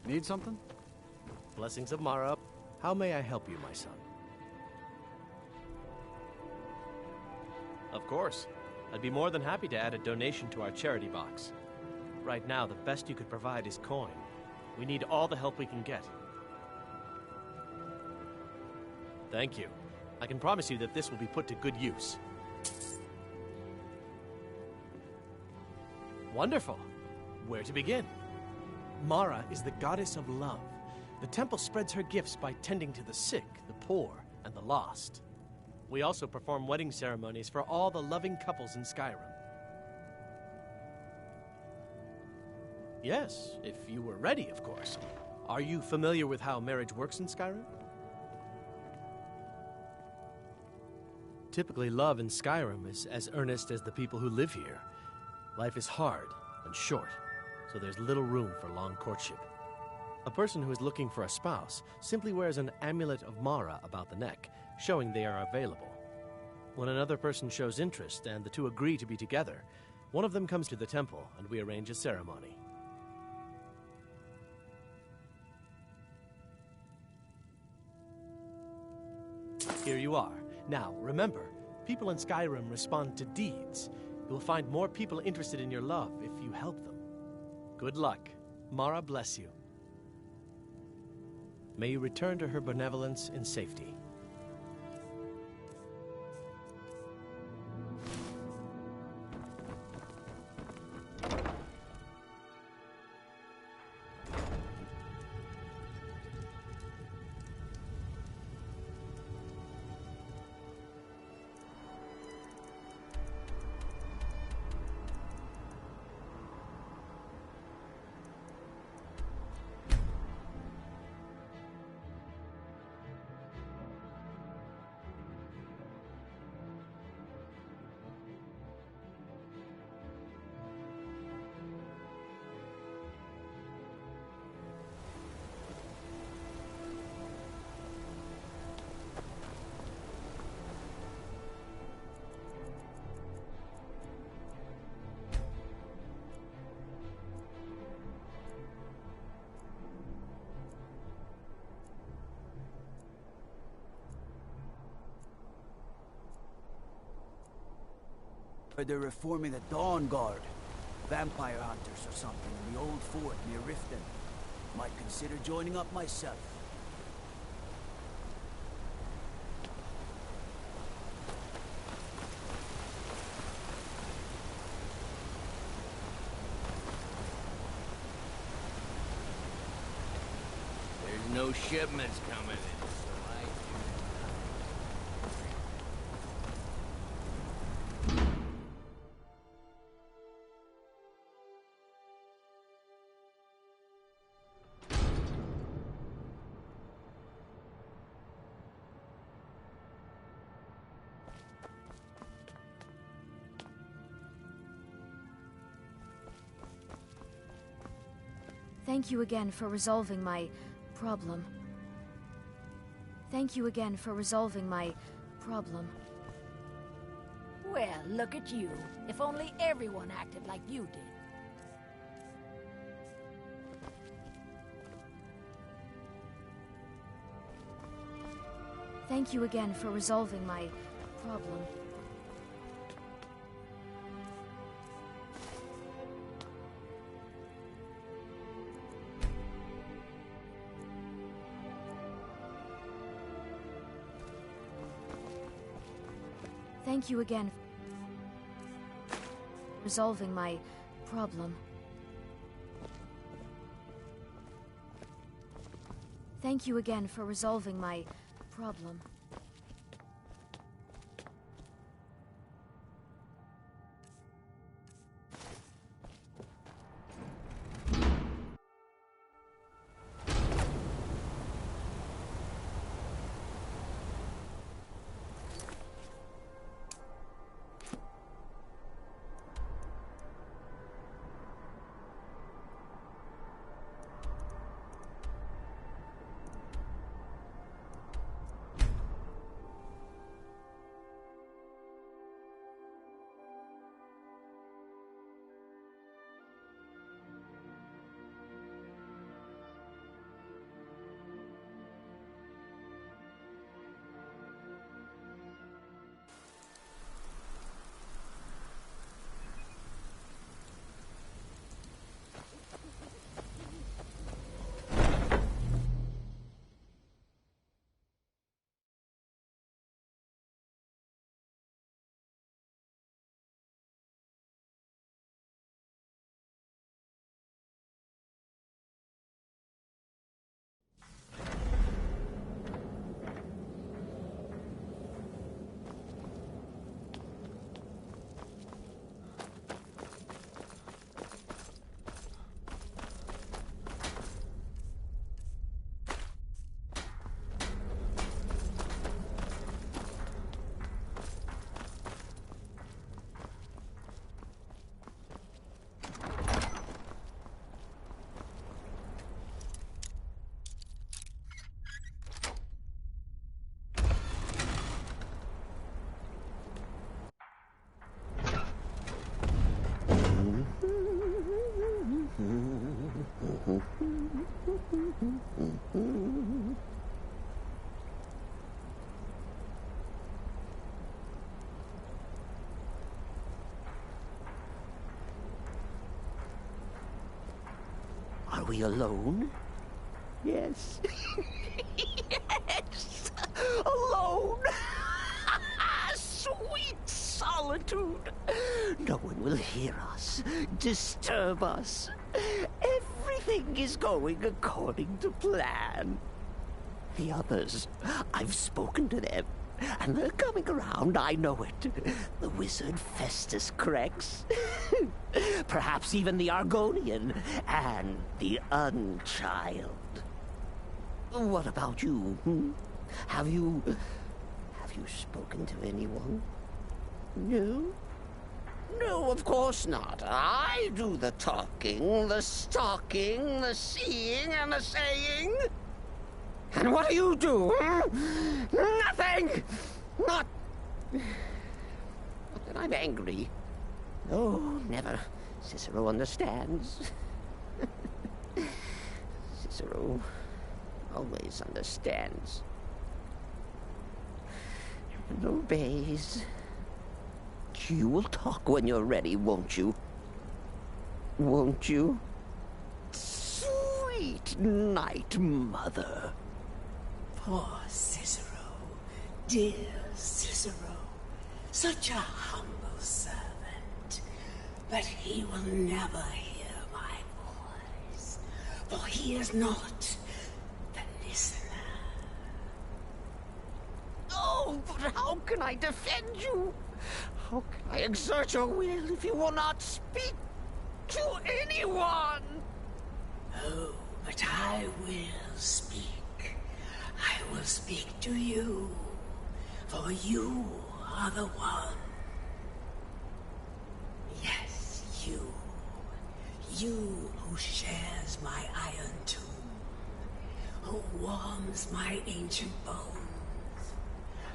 Need something? Blessings of Mara. How may I help you, my son? Of course. I'd be more than happy to add a donation to our charity box. Right now, the best you could provide is coin. We need all the help we can get. Thank you. I can promise you that this will be put to good use. Wonderful. Where to begin? Mara is the goddess of love. The temple spreads her gifts by tending to the sick, the poor, and the lost. We also perform wedding ceremonies for all the loving couples in Skyrim. Yes, if you were ready, of course. Are you familiar with how marriage works in Skyrim? Typically, love in Skyrim is as earnest as the people who live here. Life is hard and short, so there's little room for long courtship. A person who is looking for a spouse simply wears an amulet of Mara about the neck, showing they are available. When another person shows interest and the two agree to be together, one of them comes to the temple and we arrange a ceremony. Here you are. Now, remember, people in Skyrim respond to deeds. You'll find more people interested in your love if you help them. Good luck. Mara bless you. May you return to her benevolence in safety. They're reforming the Dawn Guard. Vampire hunters or something in the old fort near Riften. Might consider joining up myself. There's no shipments coming in, so I... Thank you again for resolving my problem. Thank you again for resolving my problem. Well, look at you. If only everyone acted like you did. Thank you again for resolving my problem. Thank you again for resolving my problem. Thank you again for resolving my problem. Are we alone? Yes. Yes! Alone! Sweet solitude! No one will hear us, disturb us. Everything is going according to plan. The others, I've spoken to them, and they're coming around, I know it. The wizard Festus Crex, perhaps even the Argonian, and the Unchild. What about you? Have you spoken to anyone? No? No, of course not. I do the talking, the stalking, the seeing, and the saying. And what do you do? Nothing! Not that I'm angry. No, never. Cicero understands. Cicero always understands. And obeys. You will talk when you're ready, won't you? Won't you? Sweet night, Mother. Poor Cicero. Dear Cicero. Such a humble servant. But he will never hear my voice. For he is not the listener. Oh, but how can I defend you? How can I exert your will if you will not speak to anyone? Oh, but I will speak. I will speak to you, for you are the one. Yes, you. You who shares my iron tomb, who warms my ancient bones.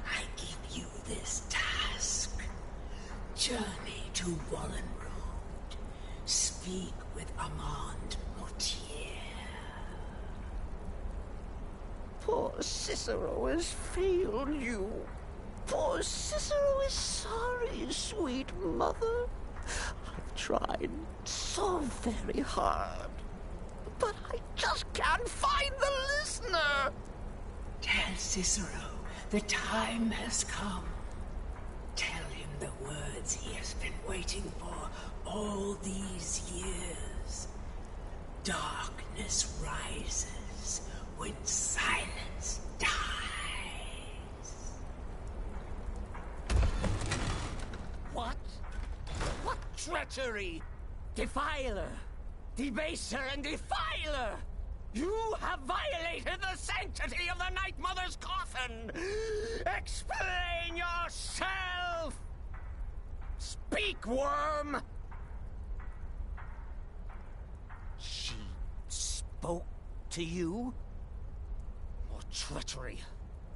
I give you this task. Journey to Wallen Road. Speak with Armand Mortier. Poor Cicero has failed you. Poor Cicero is sorry, sweet mother. I've tried so very hard, but I just can't find the listener. Tell Cicero the time has come. Tell him the words he has been waiting for all these years. Darkness rises when silence dies. What? What treachery! Defiler! Debaser and defiler! You have violated the sanctity of the Night Mother's coffin! Explain yourself! Speak, worm! She spoke to you? More treachery.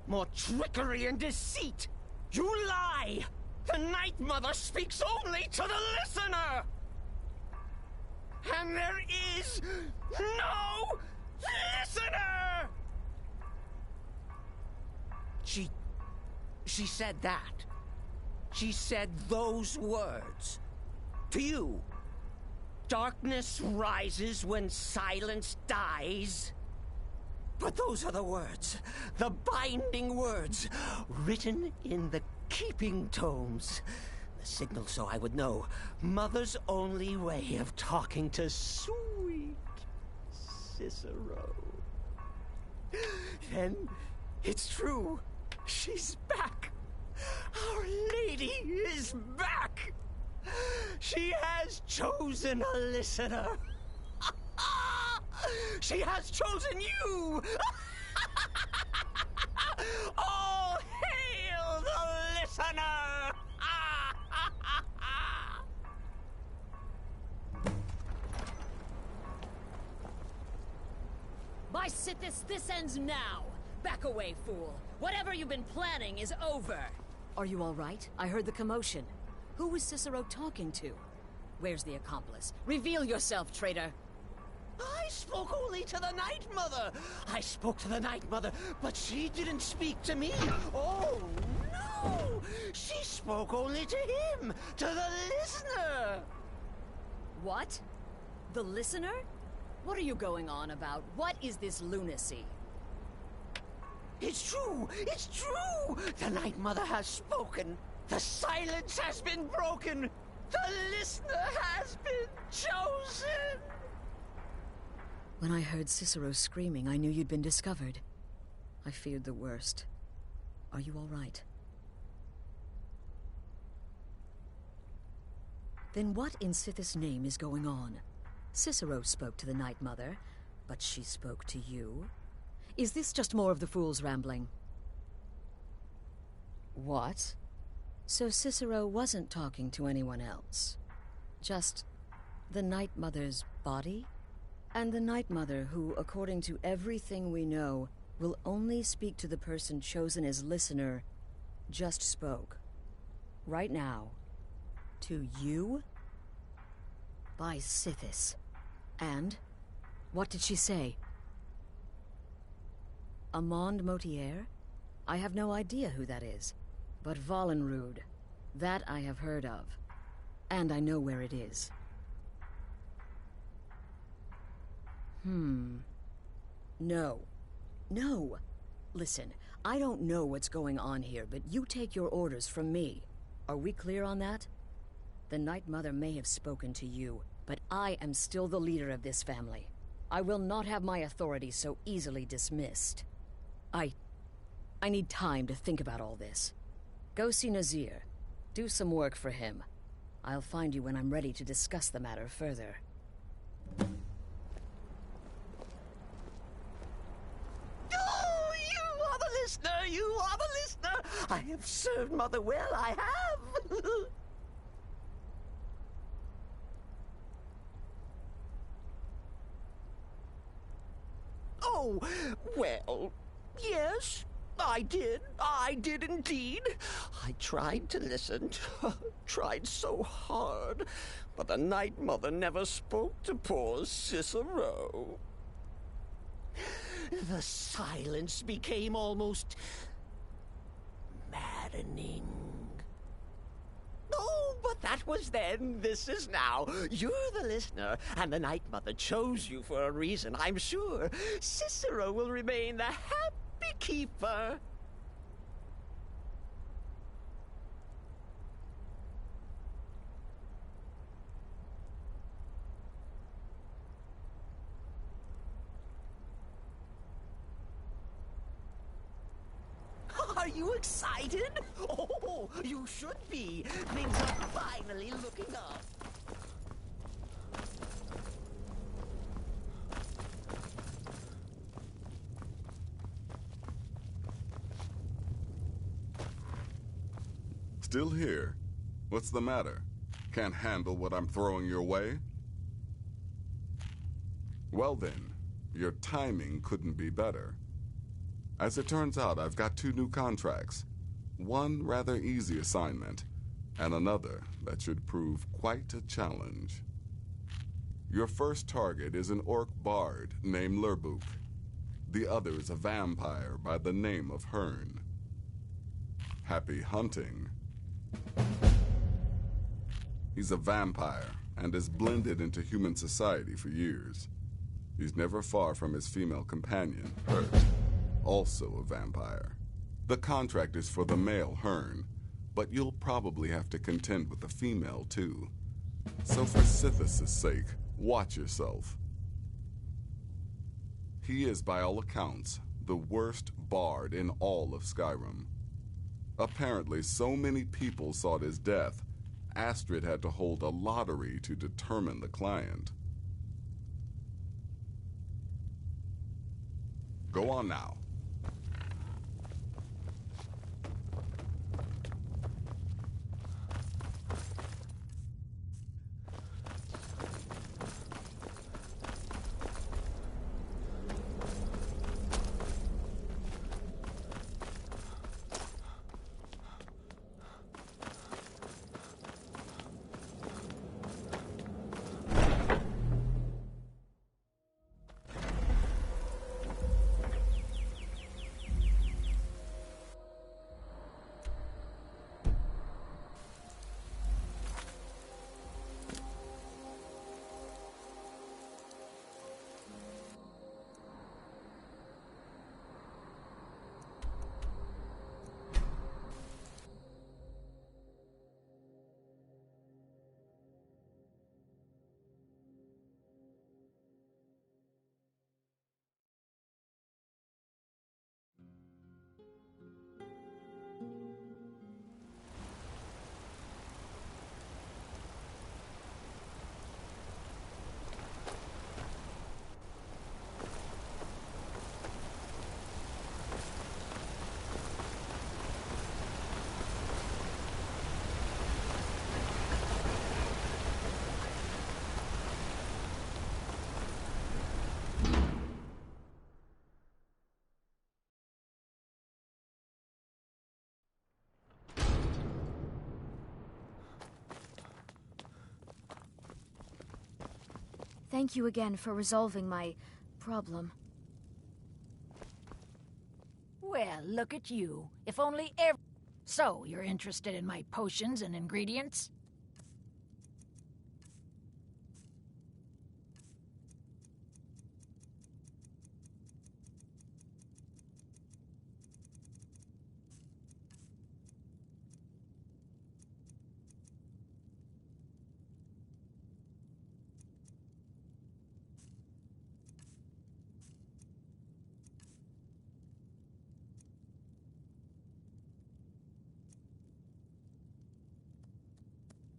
More trickery and deceit! You lie! The Night Mother speaks only to the listener! And there is no listener! She said that. She said those words. To you. Darkness rises when silence dies. But those are the words, the binding words, written in the keeping tomes. The signal so I would know. Mother's only way of talking to sweet Cicero. Then it's true. She's back. Our Lady is back. She has chosen a listener. She has chosen you. All hail the listener. By Sithis, this ends now. Back away, fool. Whatever you've been planning is over. Are you all right? I heard the commotion. Who was Cicero talking to? Where's the accomplice? Reveal yourself, traitor. I spoke only to the Night Mother. I spoke to the Night Mother, but she didn't speak to me. Oh, no! She spoke only to him, to the listener. What? The listener? What are you going on about? What is this lunacy? It's true! It's true! The Night Mother has spoken! The silence has been broken! The listener has been chosen! When I heard Cicero screaming, I knew you'd been discovered. I feared the worst. Are you all right? Then what in Sithis' name is going on? Cicero spoke to the Night Mother, but she spoke to you? Is this just more of the fool's rambling? What? So Cicero wasn't talking to anyone else? Just the Night Mother's body? And the Night Mother, who, according to everything we know, will only speak to the person chosen as listener, just spoke. Right now. To you? By Sithis. And? What did she say? Amand Motier? I have no idea who that is. But Valenrud, that I have heard of. And I know where it is. No. No! Listen, I don't know what's going on here, but you take your orders from me. Are we clear on that? The Night Mother may have spoken to you, but I am still the leader of this family. I will not have my authority so easily dismissed. I need time to think about all this. Go see Nazir. Do some work for him. I'll find you when I'm ready to discuss the matter further. Oh, you are the listener! You are the listener! I have served Mother well, I have! Oh, well, yes, I did. I did indeed. I tried to listen, tried so hard, but the Night Mother never spoke to poor Cicero. The silence became almost maddening. Oh, but that was then. This is now. You're the listener, and the Night Mother chose you for a reason, I'm sure. Cicero will remain the happy keeper. Are you excited? Oh, you should be. Things are finally looking up. Still here? What's the matter? Can't handle what I'm throwing your way? Well then, your timing couldn't be better. As it turns out, I've got 2 new contracts. One rather easy assignment, and another that should prove quite a challenge. Your first target is an orc bard named Lurbuk. The other is a vampire by the name of Hearn. Happy hunting. He's a vampire and has blended into human society for years. He's never far from his female companion, Hurt, also a vampire. The contract is for the male Hearn, but you'll probably have to contend with the female too. So for Sithis' sake, watch yourself. He is, by all accounts, the worst bard in all of Skyrim. Apparently, so many people sought his death, Astrid had to hold a lottery to determine the client. Go on now. Thank you again for resolving my problem. Well, look at you. If only ever. So, you're interested in my potions and ingredients?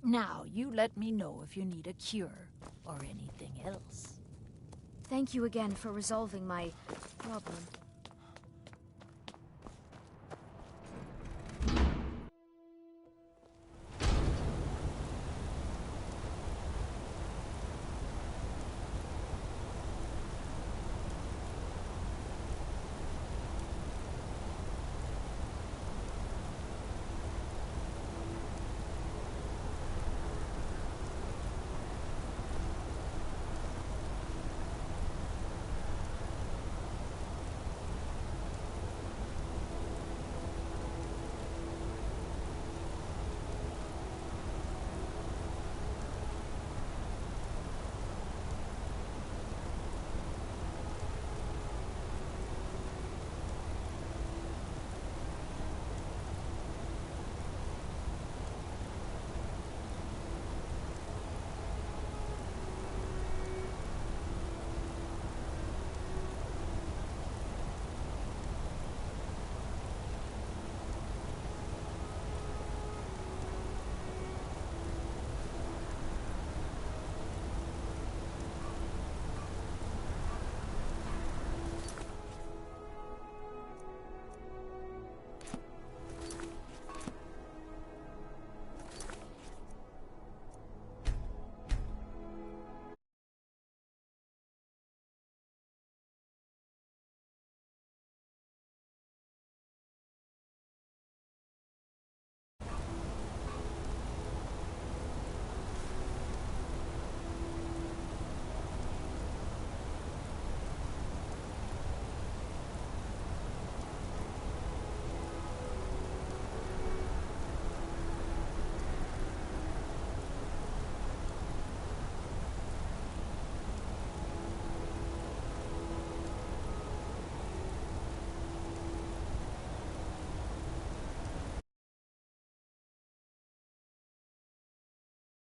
Now, you let me know if you need a cure or anything else. Thank you again for resolving my problem.